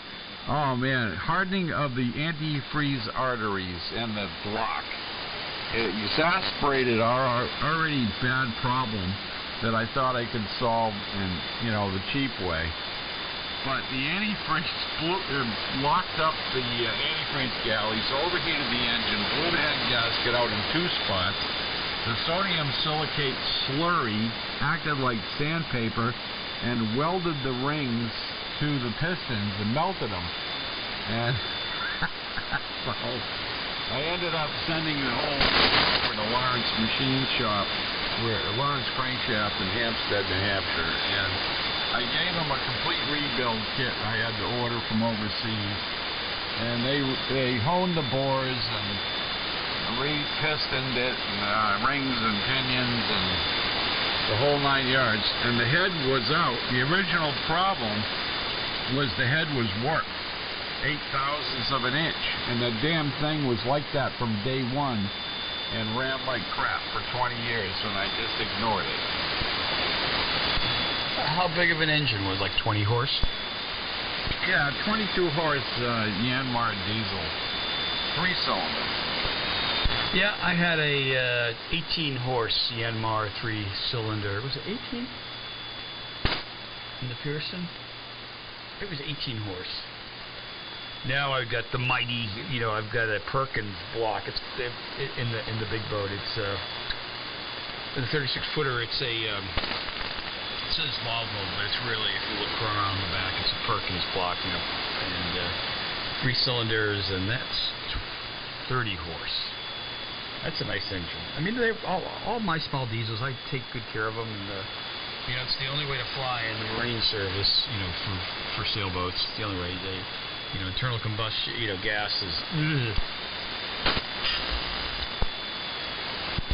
Oh man, hardening of the antifreeze arteries and the block. It exasperated our already bad problem that I thought I could solve in the cheap way. But the antifreeze locked up the antifreeze galleys, overheated the engine, blew the head gasket out in 2 spots. The sodium silicate slurry acted like sandpaper and welded the rings to the pistons and melted them. And so I ended up sending the whole over to Lawrence Machine Shop, Lawrence Crankshaft in Hampstead, New Hampshire, and I gave them a complete rebuild kit I had to order from overseas, and they honed the bores and re-pistoned it, and rings and pinions and the whole 9 yards. And the head was out. The original problem was the head was warped 0.08 of an inch, and the damn thing was like that from day one and ran like crap for 20 years, and I just ignored it. How big of an engine was, like 20 horse? Yeah, 22 horse Yanmar diesel, 3-cylinder. Yeah, I had a 18 horse Yanmar 3-cylinder. Was it 18? In the Pearson? It was 18 horse. Now I've got the mighty, I've got a Perkins block. It's in the big boat. It's in the 36-footer. It's a it says Volvo, but it's really, if you look around the back, it's a Perkins block, and 3 cylinders, and that's 30 horse. That's a nice engine. I mean, all my small diesels, I take good care of them, and it's the only way to fly in the marine service, for sailboats. It's the only way. Internal combustion, gas is.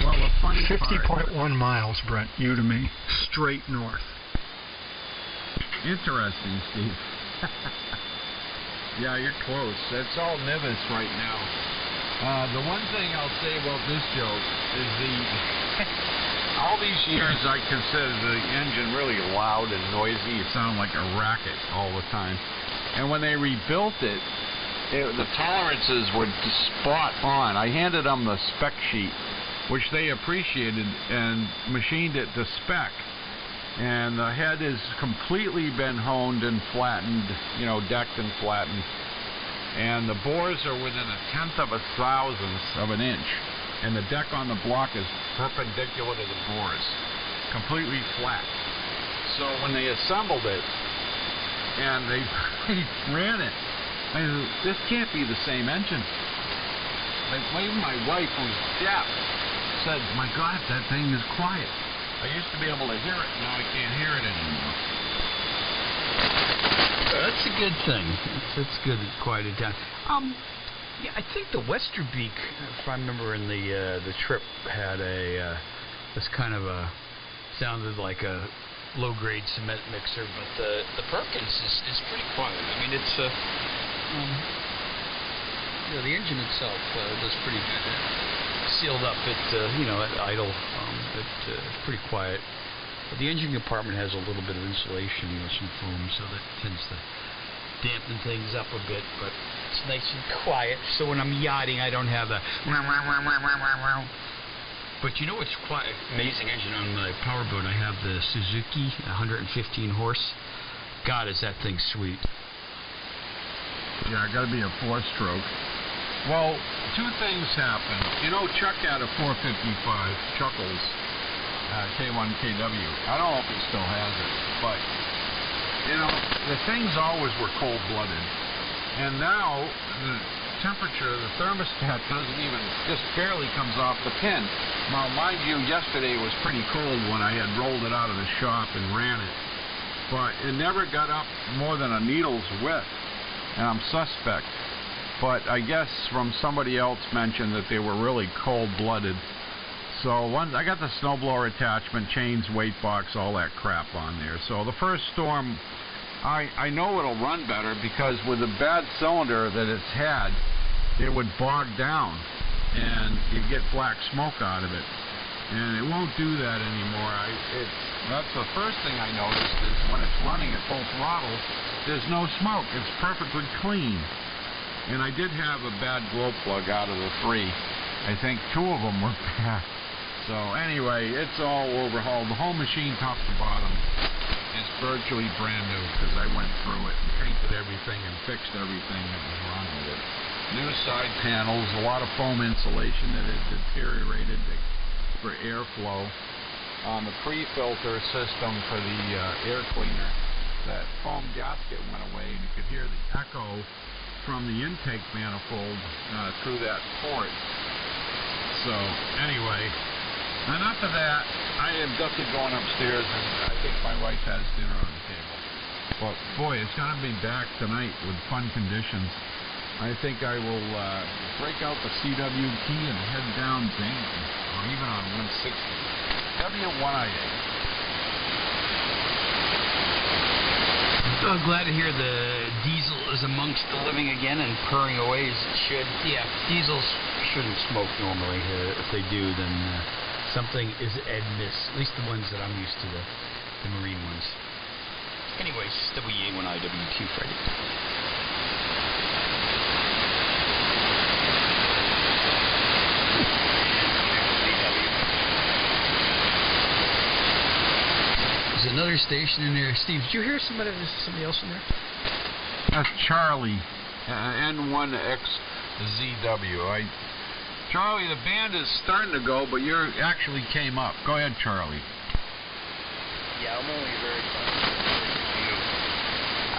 Well, the funny 50.1 miles, Brent, you to me, straight north. Interesting, Steve. Yeah, you're close. It's all Nevis right now. The one thing I'll say about this joke is all these years I considered the engine really loud and noisy. It sounded like a racket all the time. And when they rebuilt it, the tolerances were spot on. I handed them the spec sheet, which they appreciated, and machined it to spec. And the head has completely been honed and flattened, you know, decked and flattened. And the bores are within 1/10 of a thousandth of an inch. And the deck on the block is perpendicular to the bores, completely flat. So when they assembled it and they ran it, I said, this can't be the same engine. Like, even my wife, who's deaf, said, my God, that thing is quiet. I used to be able to hear it, now I can't hear it anymore. That's a good thing. It's good to quiet it down. Yeah, I think the Westerbeek, if I remember in the trip, had a was kind of a sounded like a low-grade cement mixer, but the Perkins is pretty quiet. I mean, it's you know, the engine itself does pretty good. Sealed up at at idle, it's pretty quiet. But the engine compartment has a little bit of insulation, you know, some foam, so that tends to dampen things up a bit. But it's nice and quiet, so when I'm yachting, I don't have the. But you know what's quite amazing engine on my powerboat? I have the Suzuki 115 horse. God, is that thing sweet. Yeah, got to be a 4-stroke. Well, two things happened. You know, Chuck had a 455 Chuckles K1KW. I don't know if he still has it, but, you know, the things always were cold-blooded. And now, the temperature, the thermostat doesn't even, just barely comes off the pin. Now, mind you, yesterday was pretty cold when I had rolled it out of the shop and ran it. But it never got up more than a needle's width, and I'm suspect. But I guess from somebody else mentioned that they were really cold-blooded. So once I got the snowblower attachment, chains, weight box, all that crap on there. So the first storm, I know it'll run better because with the bad cylinder that it's had, it would bog down and you get black smoke out of it. And it won't do that anymore. That's the first thing I noticed is when it's running at full throttle, there's no smoke. It's perfectly clean. And I did have a bad glow plug out of the 3. I think 2 of them were bad. So anyway, it's all overhauled. The whole machine top to bottom is virtually brand new because I went through it and painted everything and fixed everything that was wrong with it. New side panels, a lot of foam insulation that had deteriorated for airflow. On the pre-filter system for the air cleaner, that foam gasket went away and you could hear the echo from the intake manifold through that port. So anyway, enough of that. I am definitely going upstairs, and I think my wife has dinner on the table. But boy, it's going to be back tonight with fun conditions. I think I will break out the CW key and head down Dayton, or even on 160. W1IA. Glad to hear the diesel is amongst the living again and purring away as it should. Yeah, diesels shouldn't smoke normally. If they do, then something is amiss. At least the ones that I'm used to, the marine ones. Anyways, WA1IWQ Friday. There's another station in there. Steve, did you hear somebody else in there? That's Charlie, N1XZW. Charlie, the band is starting to go, but you actually came up. Go ahead, Charlie. Yeah, I'm only very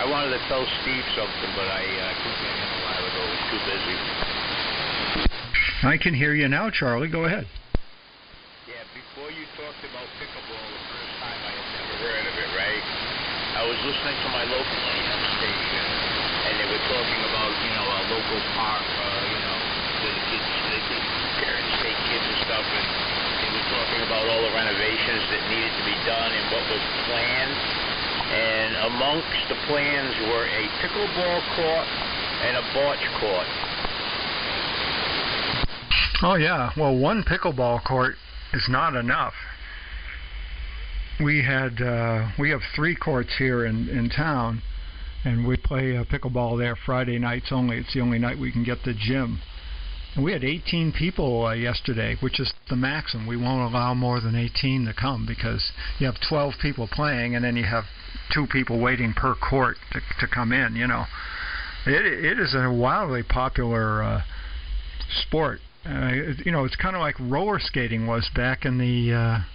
I wanted to tell Steve something, but I couldn't get in a while ago. I was too busy. I can hear you now, Charlie. Go ahead. Yeah, before you talked about pickleball the first time, I had never heard of it, right? I was listening to my local AM station, and they were talking about, our local park, the kids, parents take kids and stuff, and they were talking about all the renovations that needed to be done and what was planned. And amongst the plans were a pickleball court and a bocce court. Oh, yeah. Well, one pickleball court is not enough. We have 3 courts here in town, and we play pickleball there Friday nights only. It's the only night we can get the gym. And we had 18 people yesterday, which is the maximum. We won't allow more than 18 to come because you have 12 people playing, and then you have 2 people waiting per court to come in. You know, it is a wildly popular sport. You know, it's kind of like roller skating was back in the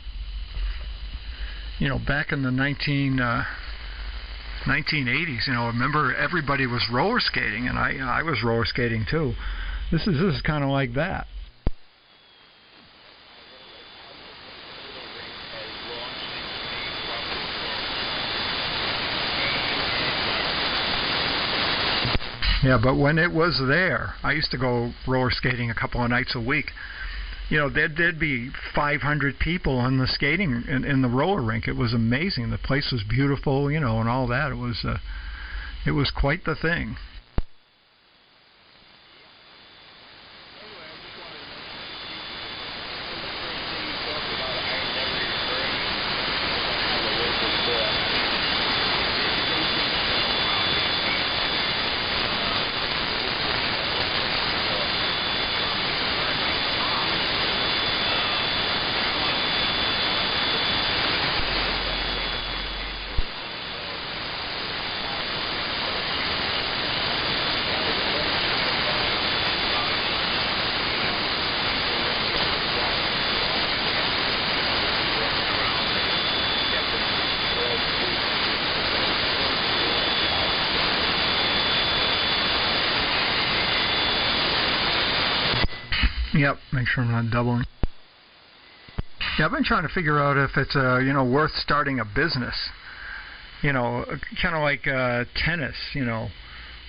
back in the 1980s. You know, remember everybody was roller skating, and I was roller skating too. This is kind of like that. Yeah, but when it was there, I used to go roller skating a couple of nights a week. You know, there'd be 500 people on the skating in the roller rink. It was amazing. The place was beautiful, you know, and all that. It was quite the thing. Yep, make sure I'm not doubling. Yeah, I've been trying to figure out if it's worth starting a business. You know, kind of like tennis, you know,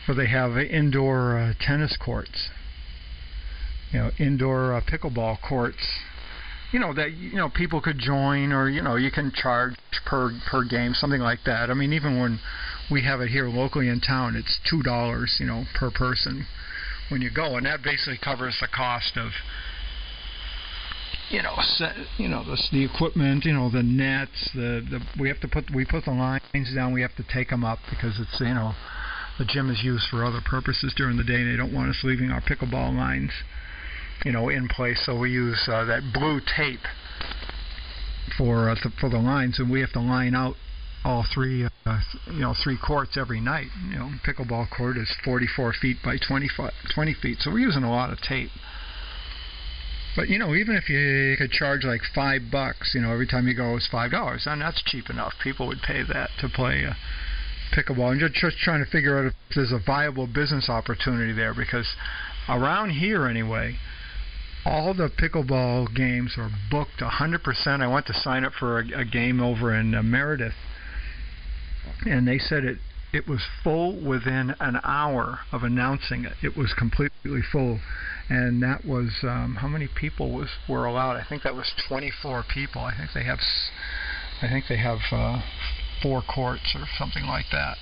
where they have indoor tennis courts. You know, indoor pickleball courts. You know, that people could join, or you can charge per game, something like that. I mean, even when we have it here locally in town, it's $2, per person when you go, and that basically covers the cost of the equipment, the nets, we put the lines down, we have to take them up because it's the gym is used for other purposes during the day, and they don't want us leaving our pickleball lines in place, so we use that blue tape for the lines, and we have to line out all three courts every night. Pickleball court is 44 feet by 20 feet, so we're using a lot of tape. But even if you could charge like $5, every time you go is $5, and that's cheap enough. People would pay that to play pickleball. And just trying to figure out if there's a viable business opportunity there, because around here anyway, all the pickleball games are booked 100%. I went to sign up for a game over in Meredith, and they said it was full within an hour of announcing it. It was completely full, and that was how many people were allowed? I think that was 24 people. I think they have 4 courts or something like that.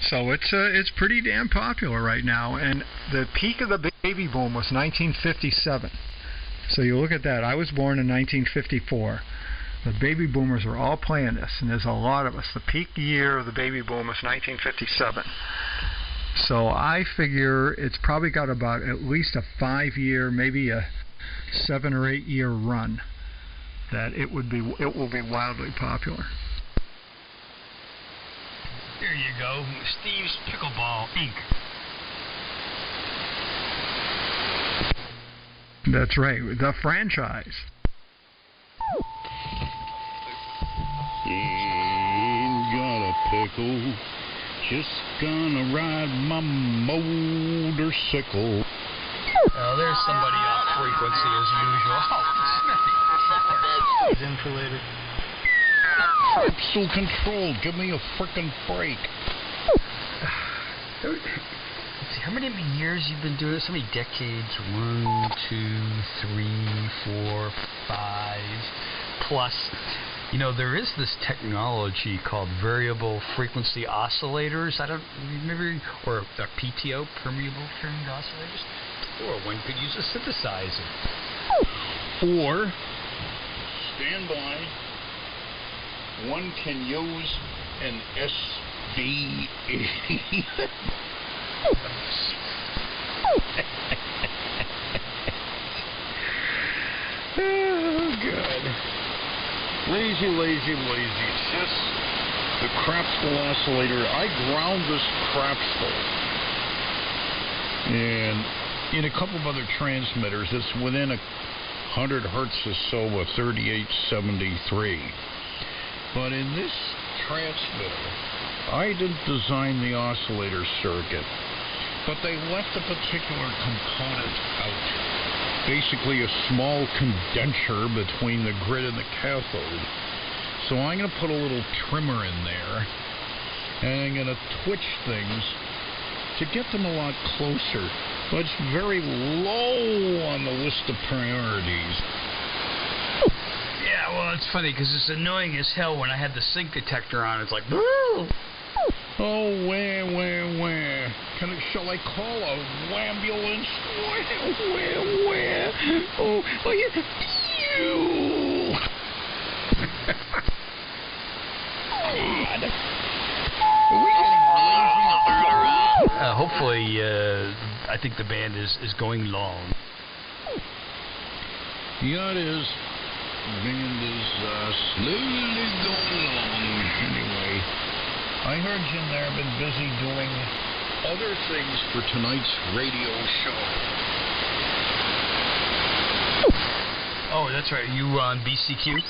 So it's pretty damn popular right now, and the peak of the baby boom was 1957. So you look at that. I was born in 1954. The baby boomers are all playing this, and there's a lot of us. The peak year of the baby boom was 1957. So I figure it's probably got about at least a 5-year, maybe a 7 or 8 year run that it will be wildly popular. Here you go, Steve's Pickleball Inc. That's right, the franchise. Ain't got a pickle, just gonna ride my motorcycle. Oh, there's somebody off frequency as usual. Oh, Smithy. He's in for later. Capsule control, give me a frickin' break. Let's see, how many years you've been doing this? How many decades? 1, 2, 3, 4, 5 plus. There is this technology called variable frequency oscillators. I don't remember, or PTO, permeable tuned oscillators. Or one could use a synthesizer. Or, stand by, one can use an Oh, God. Lazy. It's just the crapspool oscillator. I ground this crapspool. And in a couple of other transmitters, it's within 100 hertz or so of 3873. But in this transmitter, I didn't design the oscillator circuit, but they left a particular component out. Basically a small condenser between the grid and the cathode. So I'm going to put a little trimmer in there, and I'm going to twitch things to get them a lot closer. But it's very low on the list of priorities. Yeah, well, it's funny because it's annoying as hell when I had the sync detector on. It's like, boo! Oh, where? Shall I call a ambulance? Where? Oh, yeah. God. Are we getting lazy? Hopefully, I think the band is going long. Yeah, it is. The band is slowly going along. Anyway, I heard you in there been busy doing other things for tonight's radio show. Oh, that's right. You on BCQ?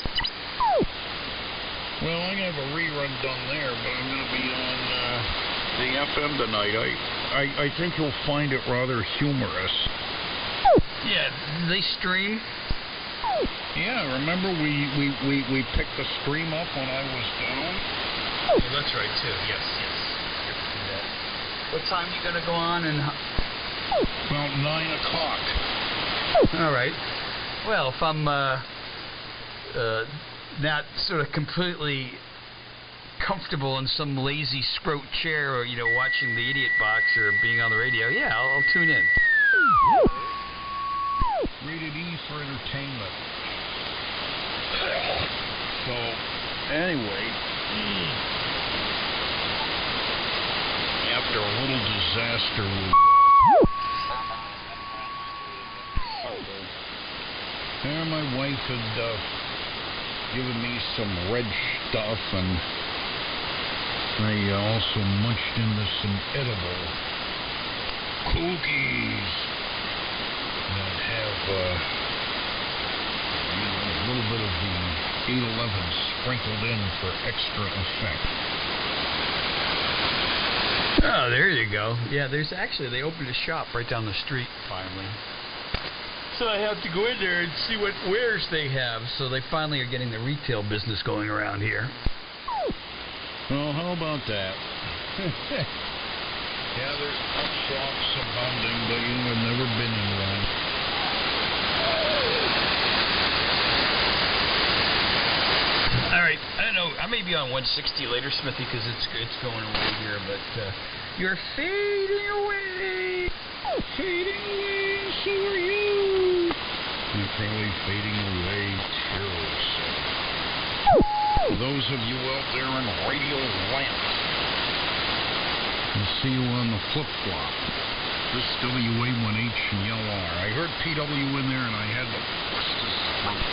Well, I'm going to have a rerun done there, but I'm going to be on the FM tonight. I think you'll find it rather humorous. Yeah, they stream. Yeah, remember we picked the stream up when I was down? Oh, that's right, too. Yes. What time you going to go on? And about 9 o'clock. All right. Well, if I'm not sort of completely comfortable in some lazy scrote chair or, watching the Idiot Box or being on the radio, yeah, I'll tune in. Rated E for entertainment. So, anyway, after a little disaster with there, my wife had given me some red stuff, and I also munched into some edible cookies that have a little bit of the 811 sprinkled in for extra effect. Oh, there you go. Yeah, they opened a shop right down the street finally. So I have to go in there and see what wares they have. So they finally are getting the retail business going around here. Well, how about that? Yeah, there's pop shops abounding, but I've never been in one. All right, I don't know. I may be on 160 later, Smithy, because it's going away here. But you're fading away. Fading away, and so are you. You're probably fading away too. For those of you out there in Radio Land, I'll see you on the flip-flop. This WA1H and LR. I heard PW in there and I had to bust his throat.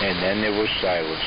And then there was silence.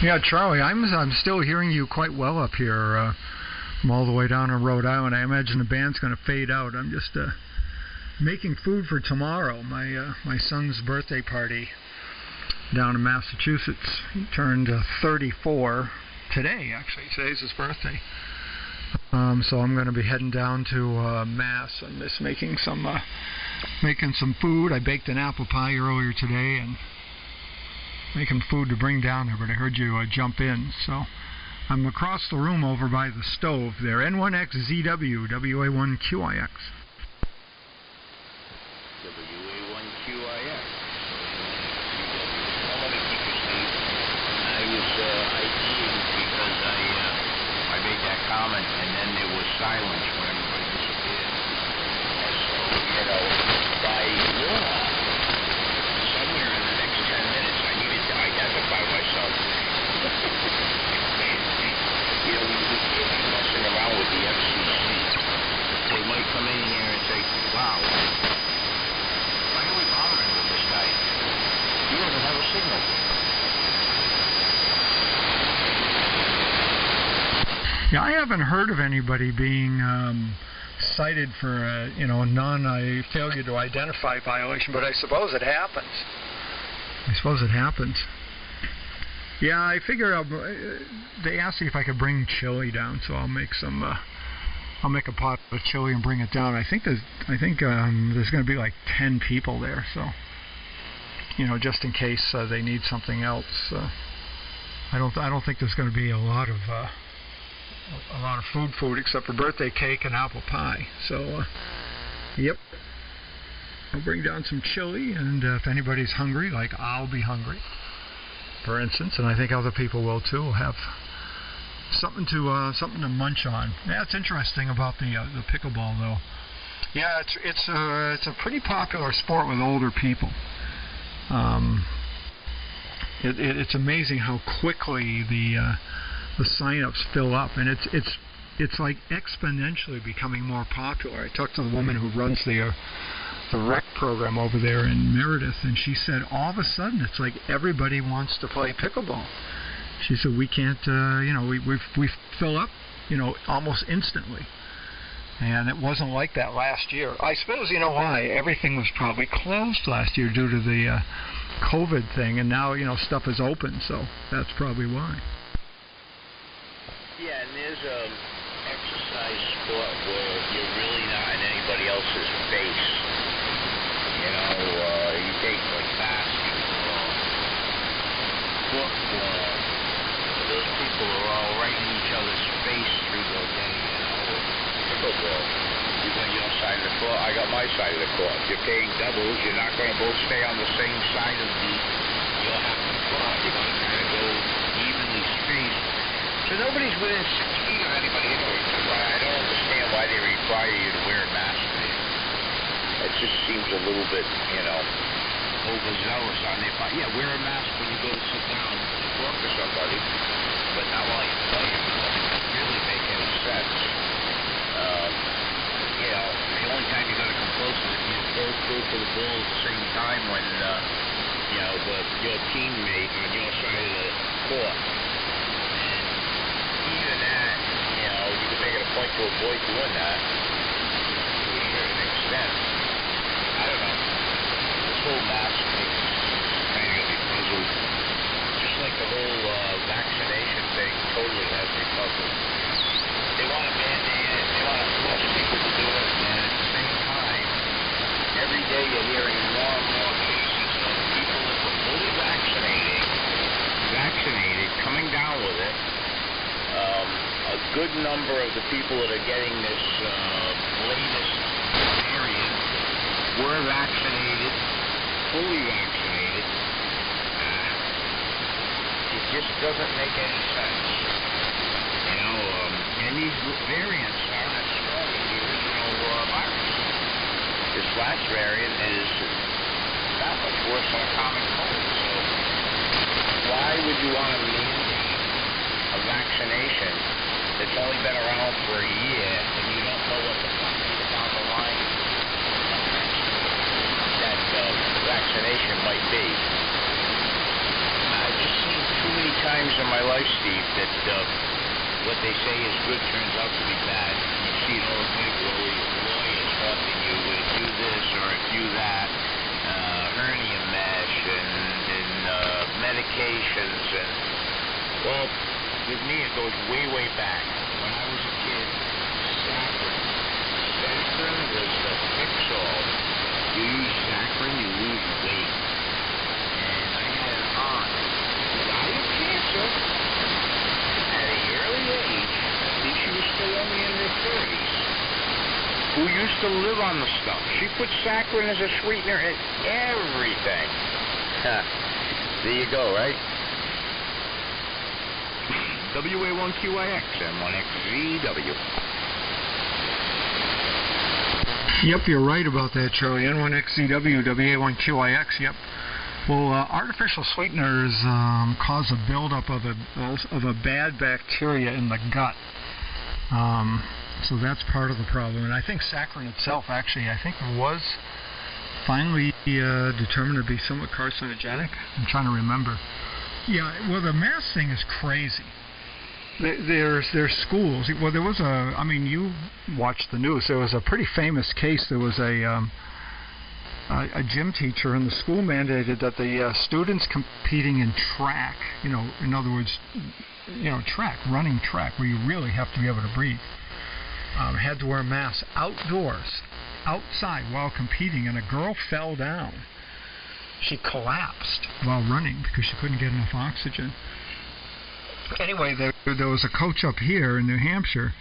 Yeah, Charlie, I'm still hearing you quite well up here from all the way down in Rhode Island. I imagine the band's going to fade out. I'm just making food for tomorrow. My son's birthday party down in Massachusetts. He turned 34 today, actually. Today's his birthday. So I'm going to be heading down to Mass and just making some food. I baked an apple pie earlier today and making food to bring down there, but I heard you jump in, so I'm across the room over by the stove there. N1XZW, WA1QIX. WA1QIX. I was IDing because I made that comment, and then there was silence when everybody disappeared. And so, you know, by law, somewhere in the next 10 minutes, I needed to identify myself. You know, we can't be messing around with the FCC. They might come in here and say, wow, why are we bothering with this guy? He doesn't have a signal. Yeah, I haven't heard of anybody being cited for a failure to identify violation, but I suppose it happens. Yeah, I figure they asked me if I could bring chili down, so I'll make a pot of chili and bring it down. I think there's going to be like 10 people there, so just in case they need something else. I don't think there's going to be a lot of food except for birthday cake and apple pie. So, yep. I'll bring down some chili, and if anybody's hungry, like I'll be hungry, for instance, and I think other people will too, will have something to munch on. Yeah, it's interesting about the pickleball, though. Yeah, it's a pretty popular sport with older people. It's amazing how quickly the sign-ups fill up, and it's like exponentially becoming more popular. I talked to the woman who runs the rec program over there in Meredith, and she said all of a sudden it's like everybody wants to play pickleball. She said we can't, we fill up, almost instantly. And it wasn't like that last year. I suppose you know why. Everything was probably closed last year due to the COVID thing, and now stuff is open, so that's probably why. Yeah, and there's an exercise sport where you're really not in anybody else's face. You take like basketball, football. Those people are all right in each other's face through the day. Pickleball. You got your side of the court, I got my side of the court. If you're paying doubles, you're not going to both stay on the same side of your half of the court. You're going to kind of go evenly spaced. So nobody's within 6 feet of anybody anyway. I don't understand why they require you to wear a mask there. It just seems a little bit, overzealous on their part. Yeah, wear a mask when you go to sit down and talk to somebody, but not while you're playing. It doesn't really make any sense. The only time you're going to come close is if you both go for the ball at the same time when, your teammate on your side of the court. Even that, you can make it a point to avoid doing that to a certain extent. I don't know. This whole mask thing is kind of got me puzzled. Just like the whole vaccination thing totally has me puzzled. They want to mandate it, they want to force people to do it, and at the same time, every day you're hearing more and more cases of people that were fully vaccinated, coming down with it. A good number of the people that are getting this latest variant were vaccinated, fully vaccinated. It just doesn't make any sense. And these variants aren't as strong as the original virus. This last variant is that much worse than a common cold. So why would you want to mandate a vaccination that's only been around for a year and you don't know what the fuck down the line that vaccination might be? I've just seen too many times in my life, Steve, that what they say is good turns out to be bad. You see it all the time, lawyers haunting you with do this or do that, hernia mesh and medications. And, well, with me it goes way, way back. When I was a kid, saccharin was the fix-all. You use saccharin, you lose weight. And I had an aunt who died of cancer at an early age. I think she was still only in her 30s. Who used to live on the stuff. She put saccharin as a sweetener in everything. There you go, right? WA1QIX and 1XZW. Yep, you're right about that, Charlie. N1XZW, WA1QIX, yep. Well, artificial sweeteners cause a buildup of a bad bacteria in the gut. So that's part of the problem. And I think saccharin itself, actually, I think was finally determined to be somewhat carcinogenic. I'm trying to remember. Yeah, well, the mask thing is crazy. There's schools. Well, there was I mean, you watched the news. There was a pretty famous case. There was a gym teacher in the school mandated that the students competing in track, in other words, running track, where you really have to be able to breathe, had to wear masks outdoors, outside while competing, and a girl fell down. She collapsed while running because she couldn't get enough oxygen. Anyway, there was a coach up here in New Hampshire,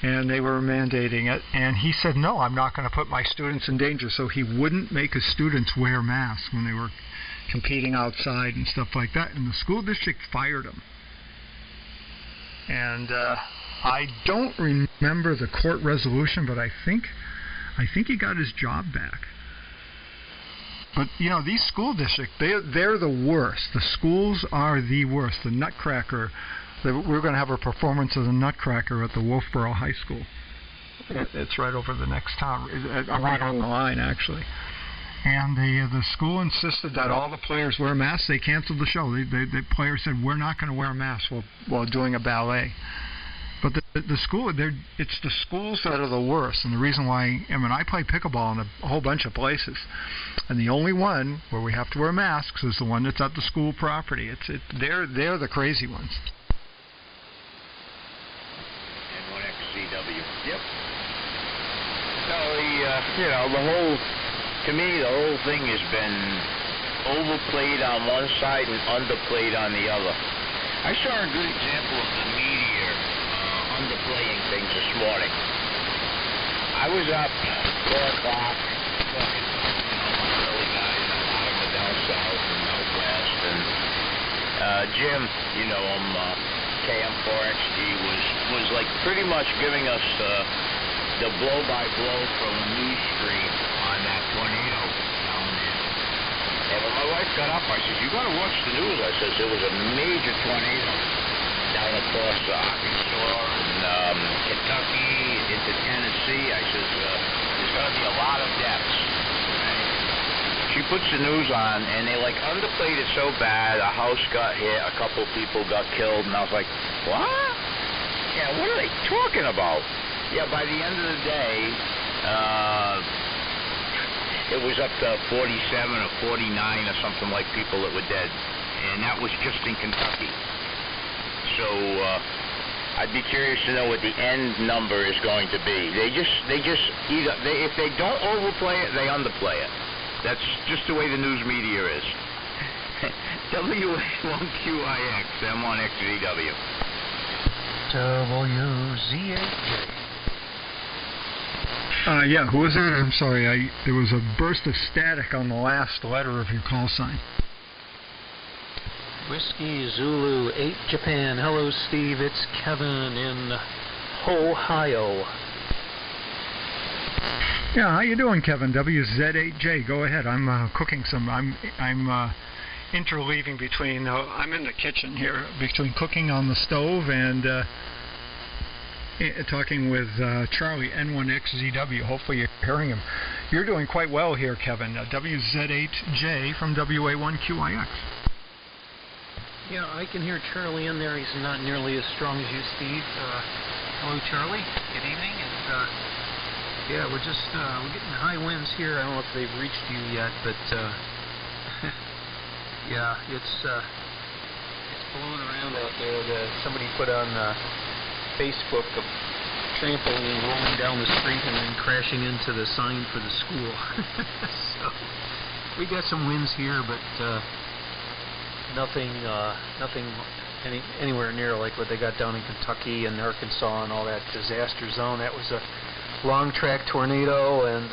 and they were mandating it, and he said, no, I'm not going to put my students in danger, so he wouldn't make his students wear masks when they were competing outside and stuff like that, and the school district fired him. And I don't remember the court resolution, but I think he got his job back. But, these school districts, they're the worst. The schools are the worst. The Nutcracker, we're going to have a performance of the Nutcracker at the Wolfboro High School. It's right over the next town, right on the line, actually. And the school insisted that all the players wear masks. They canceled the show. The players said, we're not going to wear masks while doing a ballet. But the school, it's the schools that are the worst, and the reason why, I play pickleball in a whole bunch of places, and the only one where we have to wear masks is the one that's at the school property. They're the crazy ones. N1XCW. Yep. So to me, the whole thing has been overplayed on one side and underplayed on the other. I saw a good example of the media underplaying things this morning. I was up 4 o'clock talking to early guys, a lot of them down south and out west, and Jim, KM4XD was like pretty much giving us the blow-by-blow from the news stream on that tornado down there. And when my wife got up, I said, you got to watch the news. I said, there was a major tornado down across Arkansas and Kentucky into Tennessee. I says, there's going to be a lot of deaths. Right? She puts the news on, and they underplayed it so bad. A house got hit, a couple people got killed, and I was like, what? Yeah, what are they talking about? Yeah, by the end of the day, it was up to 47 or 49 or something like people that were dead, and that was just in Kentucky. So I'd be curious to know what the end number is going to be. If they don't overplay it, they underplay it. That's just the way the news media is. WA1QIX, M1XZW. WZAJ. Yeah, who was that? I'm sorry. There was a burst of static on the last letter of your call sign. Whiskey Zulu 8 Japan. Hello, Steve. It's Kevin in Ohio. Yeah, how you doing, Kevin? WZ8J. Go ahead. I'm cooking some. I'm interleaving between. I'm in the kitchen here between cooking on the stove and talking with Charlie N1XZW. Hopefully you're hearing him. You're doing quite well here, Kevin. WZ8J from WA1QIX. Yeah, I can hear Charlie in there. He's not nearly as strong as you, Steve. Hello, Charlie. Good evening. And yeah, we're getting high winds here. I don't know if they've reached you yet, but yeah, it's blowing around out there. Somebody put on Facebook a trampoline rolling down the street and then crashing into the sign for the school. So we got some winds here, but nothing anywhere near like what they got down in Kentucky and Arkansas and all that disaster zone. That was a long track tornado and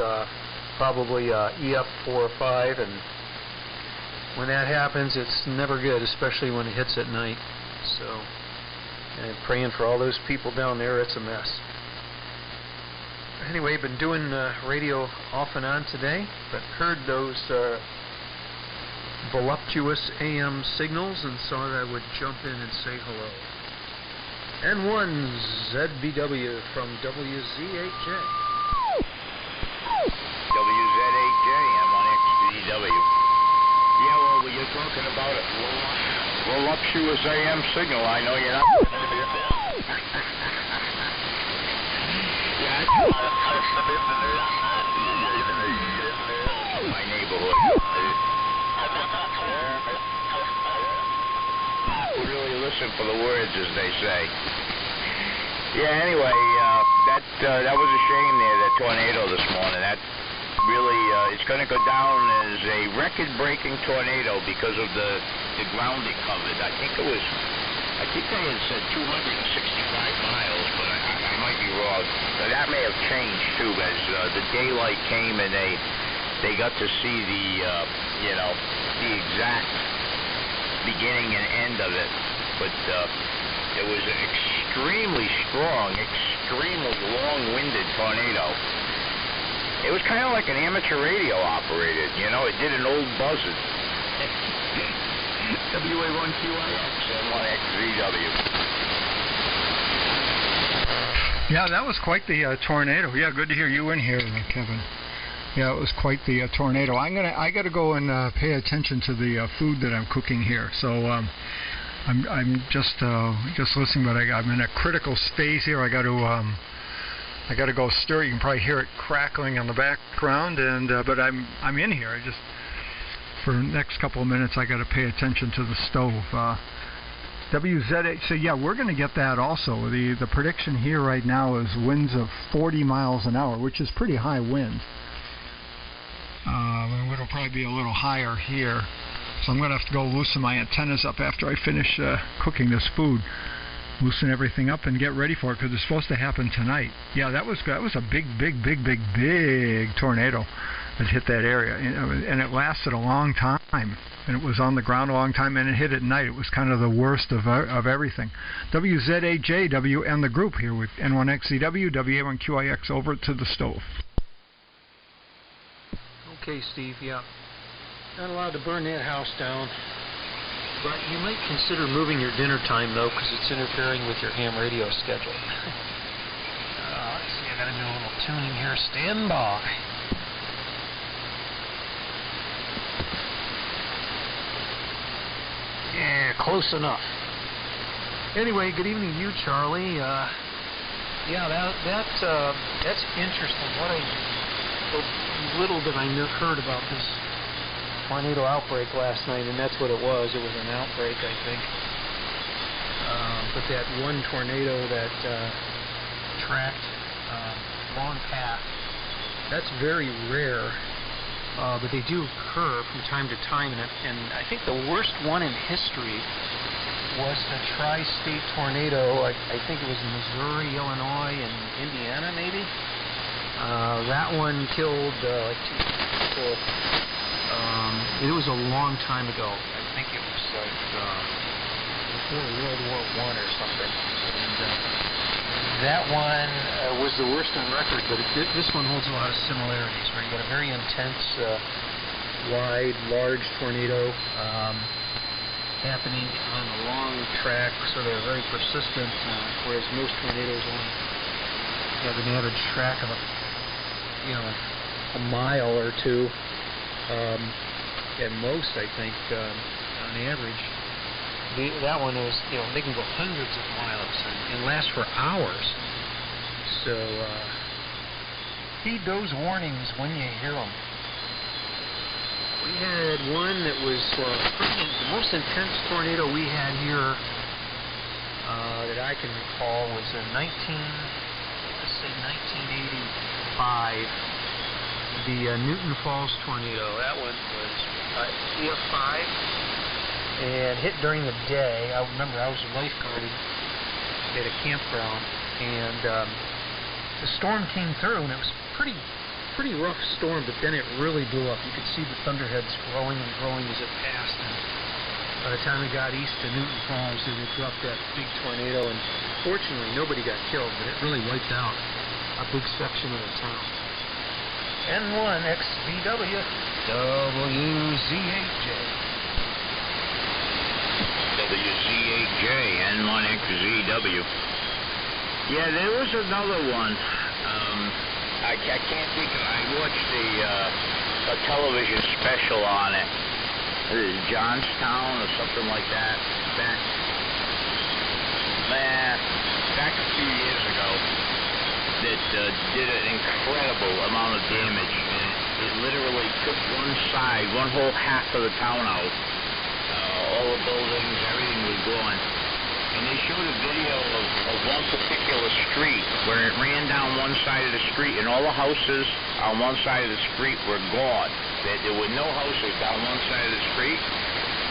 probably EF 4 or 5, and when that happens, it's never good, especially when it hits at night. So, and praying for all those people down there. It's a mess. Anyway, been doing radio off and on today, but heard those voluptuous AM signals and thought I would jump in and say hello. N1 ZBW from WZHJ. WZHJ, M1XZW. Yeah, well, you're talking about a voluptuous AM signal. I know you're not. My neighborhood. Really listen for the words, as they say. Yeah. Anyway, that was a shame there. That tornado this morning. That really it's going to go down as a record-breaking tornado because of the ground it covered. I think they had said 265 miles, but I might be wrong. That may have changed too, as the daylight came and they got to see the exact beginning and end of it. But it was an extremely strong, extremely long-winded tornado. It was kind of like an amateur radio operated, it did an old buzzard. WA1QIX and 1XZW. Yeah, that was quite the tornado. Yeah, good to hear you in here, Kevin. Yeah, it was quite the tornado. I gotta go and pay attention to the food that I'm cooking here. So I'm just listening, but I'm in a critical phase here. I got to go stir. You can probably hear it crackling on the background, and but I'm in here. For the next couple of minutes, I got to pay attention to the stove. WZH. So yeah, we're going to get that also. The prediction here right now is winds of 40 miles an hour, which is pretty high wind. It'll probably be a little higher here. So I'm going to have to go loosen my antennas up after I finish cooking this food. Loosen everything up and get ready for it because it's supposed to happen tonight. Yeah, that was a big tornado that hit that area, and it lasted a long time, and it was on the ground a long time, and it hit at night. It was kind of the worst of everything. WZAJW and the group here with N1XZW, WA1QIX over to the stove. Okay, Steve. Yeah, not allowed to burn that house down. But you might consider moving your dinner time, though, because it's interfering with your ham radio schedule. Let's see, I gotta do a little tuning here. Stand by. Yeah, close enough. Anyway, good evening to you, Charlie. Yeah, that's interesting. What little that I heard about this tornado outbreak last night, and that's what it was. It was an outbreak, I think. But that one tornado that tracked long path, that's very rare. But they do occur from time to time, and I think the worst one in history was the tri-state tornado. I think it was Missouri, Illinois, and Indiana, maybe. That one killed like 2 people. It was a long time ago. I think it was like before World War I or something. And that one was the worst on record, but this one holds a lot of similarities, where you got a very intense, wide, large tornado happening on a long track, sort of very persistent, whereas most tornadoes only have an average track of a mile or two. At most, I think, on average. that one is, you know, they can go hundreds of miles and last for hours. So heed those warnings when you hear them. We had one that was the most intense tornado we had here that I can recall was in 1985. The Newton Falls tornado. That one was EF5 and hit during the day. I remember I was lifeguarding at a campground, and the storm came through, and it was pretty rough storm, but then it really blew up. You could see the thunderheads growing and growing as it passed, and by the time it got east to Newton Falls, it had dropped that big tornado, and fortunately nobody got killed, but it really wiped out a big section of the town. N1XVW WZ8J. WZ8J, N1XZW. Yeah, there was another one. I can't think of it. I watched a television special on it. Johnstown or something like that. Back a few years ago, that did an incredible amount of damage. And it literally took one whole half of the town out. All the buildings, everything was gone. And they showed a video of one particular street where it ran down one side of the street, and all the houses on one side of the street were gone. There were no houses down one side of the street,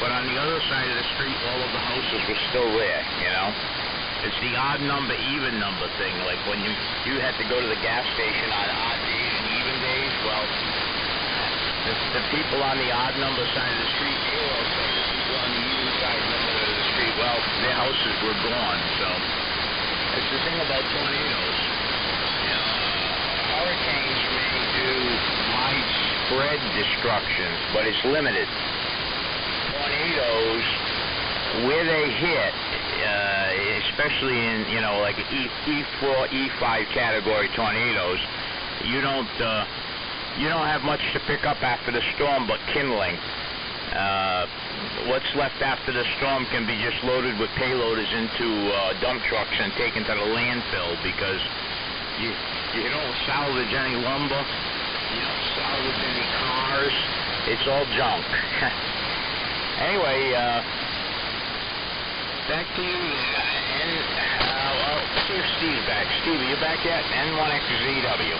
but on the other side of the street, all of the houses were still there, you know? It's the odd number, even number thing. Like when you had to go to the gas station on odd days and even days, well, the people on the odd number side of the street, they were okay. The people on the even side number of the street, well, their houses were gone. So it's the thing about tornadoes. You know, hurricanes may do widespread destruction, but it's limited. Tornadoes, where they hit, especially in, you know, like E4, E5 category tornadoes, you don't have much to pick up after the storm but kindling. What's left after the storm can be just loaded with payloaders into dump trucks and taken to the landfill, because you don't salvage any lumber, you don't salvage any cars, it's all junk. Anyway, back to you. See if Steve's back. Steve, are you back yet? N1XZW.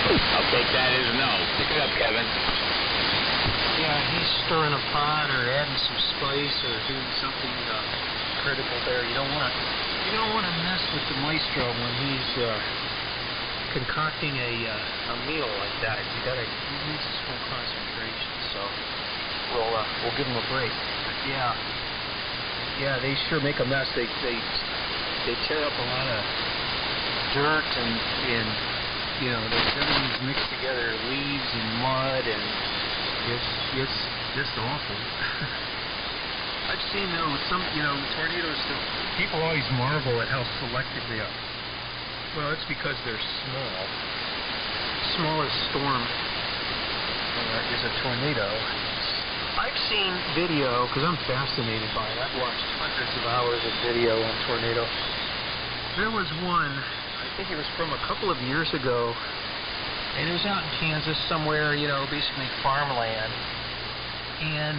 I'll take that as no. Pick it up, Kevin. Yeah, he's stirring a pot or adding some spice or doing something critical there. You don't want to mess with the maestro when he's concocting a meal like that. He needs his full concentration. So we'll give him a break. But yeah, they sure make a mess. They tear up a lot of dirt and you know, everything's mixed together, leaves and mud, and it's just awful. I've seen though some, you know, tornadoes. People always marvel at how selective they are. Well, it's because they're small. Smallest storm is a tornado. I've seen video, because I'm fascinated by it. I've watched hundreds of hours of video on tornado. There was one, I think it was from a couple of years ago, and it was out in Kansas somewhere, you know, basically farmland. And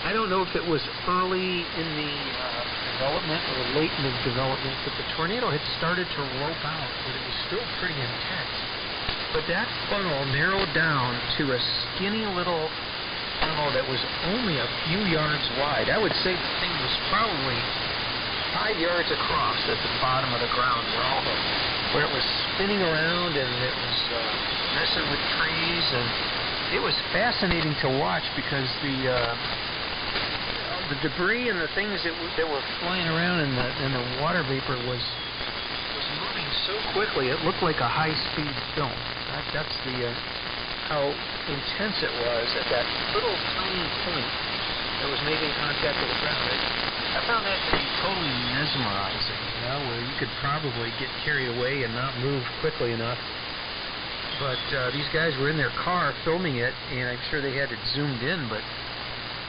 I don't know if it was early in the development or late in the development, but the tornado had started to rope out, but it was still pretty intense. But that funnel narrowed down to a skinny little funnel that was only a few yards wide. I would say the thing was probably 5 yards across at the bottom of the ground where it was spinning around and it was messing with trees, and it was fascinating to watch because the debris and the things that were flying around and the water vapor was moving so quickly it looked like a high-speed film. That's how intense it was at that little tiny point that was making contact with the ground. I found that to be totally mesmerizing, you know, where you could probably get carried away and not move quickly enough. But these guys were in their car filming it, and I'm sure they had it zoomed in, but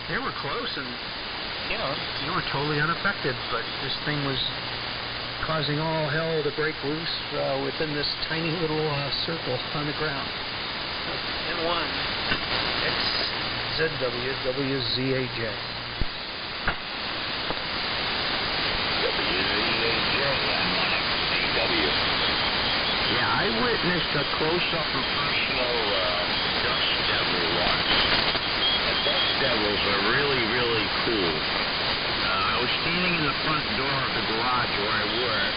they were close, and you know, they were totally unaffected. But this thing was causing all hell to break loose within this tiny little circle on the ground. N1 XZW WZAJ. Yeah, I witnessed a close-up and personal dust devil once. And dust devils are really, really cool. I was standing in the front door of the garage where I work,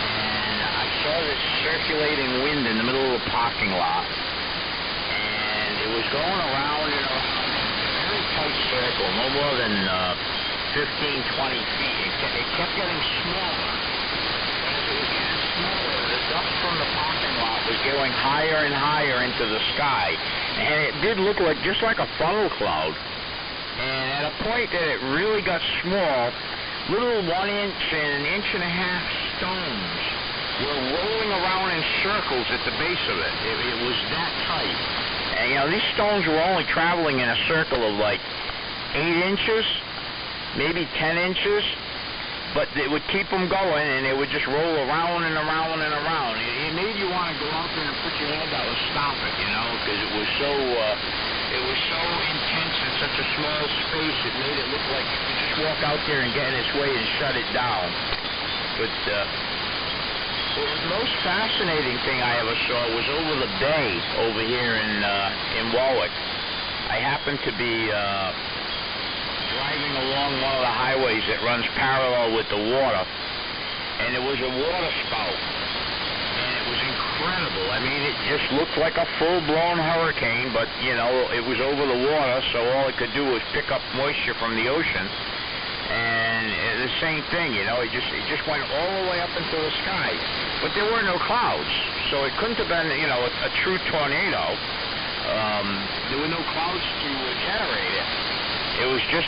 and I saw this circulating wind in the middle of the parking lot. And it was going around in a very tight circle, no more than 15, 20 feet. It kept getting smaller. And as it was getting smaller, the dust from the parking lot was going higher and higher into the sky. And it did look like just like a funnel cloud. And at a point that it really got small, little 1 inch and 1.5 inch stones were rolling around in circles at the base of it. It was that tight. And you know, these stones were only traveling in a circle of like 8 inches, maybe 10 inches. But it would keep them going, and it would just roll around and around and around. It made you want to go out there and put your hand out and stop it, you know, because it was so intense in such a small space. It made it look like you could just walk out there and get in its way and shut it down. But the most fascinating thing I ever saw was over the bay over here in Warwick. I happened to be driving along one of the highways that runs parallel with the water, and it was a water spout, and it was incredible. I mean, it just looked like a full-blown hurricane, but, you know, it was over the water, so all it could do was pick up moisture from the ocean, and the same thing, you know, it just went all the way up into the sky, but there were no clouds, so it couldn't have been, you know, a true tornado. There were no clouds to generate it. It was just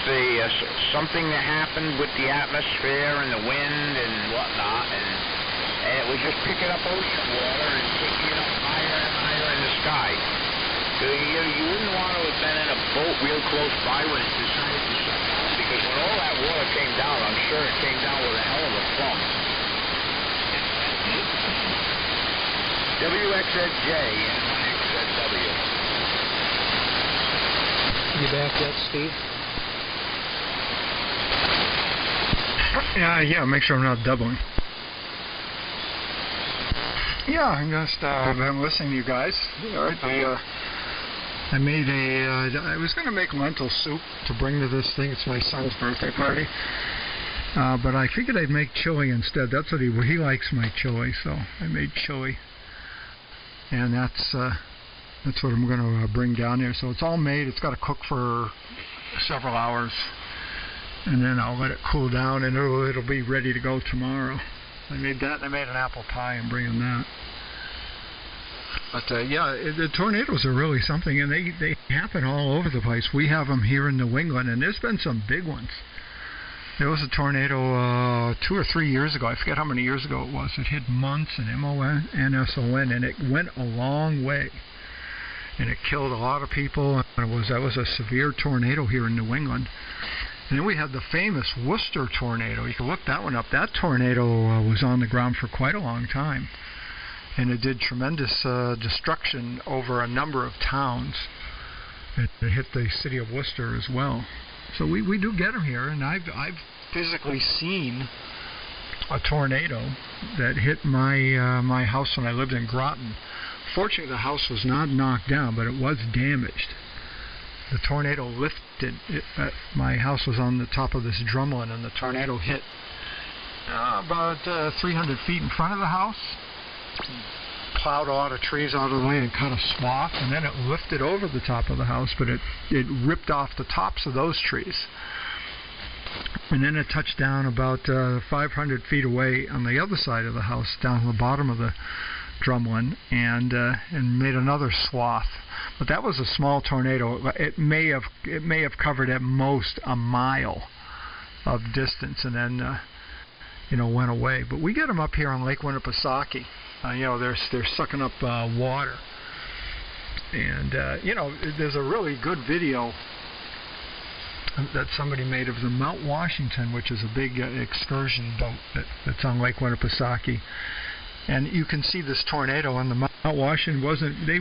something that happened with the atmosphere and the wind and whatnot, and it was just picking up ocean water and taking it up higher and higher in the sky. You wouldn't want to have been in a boat real close by when it decided to shut down, because when all that water came down, I'm sure it came down with a hell of a thump. WXZJ and XZW. You back yet, Steve? Yeah, make sure I'm not doubling. Yeah, I'm just I've been listening to you guys. All right, I made I was going to make lentil soup to bring to this thing. It's my son's birthday party. But I figured I'd make chili instead. That's what he likes, my chili, so I made chili. And that's what I'm going to bring down there. So it's all made. It's got to cook for several hours. And then I'll let it cool down, and it'll be ready to go tomorrow. I made that, and I made an apple pie and bringing that. But yeah, the tornadoes are really something, and they happen all over the place. We have them here in New England, and there's been some big ones. There was a tornado 2 or 3 years ago. I forget how many years ago it was. It hit Monts and MONSON, and it went a long way. And it killed a lot of people. And that was a severe tornado here in New England. And then we had the famous Worcester Tornado. You can look that one up. That tornado was on the ground for quite a long time. And it did tremendous destruction over a number of towns. It hit the city of Worcester as well. So we do get them here. And I've physically seen a tornado that hit my house when I lived in Groton. Fortunately, the house was not knocked down, but it was damaged. The tornado lifted. My house was on the top of this drumlin, and the tornado hit about 300 feet in front of the house, plowed a lot of trees out of the way and cut a swath, and then it lifted over the top of the house, but it ripped off the tops of those trees. And then it touched down about 500 feet away on the other side of the house, down to the bottom of the drumlin, and made another swath. But that was a small tornado. It may have covered at most a mile of distance, and then went away. But we get them up here on Lake Winnipesaukee, they're sucking up water. And there's a really good video that somebody made of the Mount Washington, which is a big excursion boat that's on Lake Winnipesaukee. And you can see this tornado on the Mount Washington. They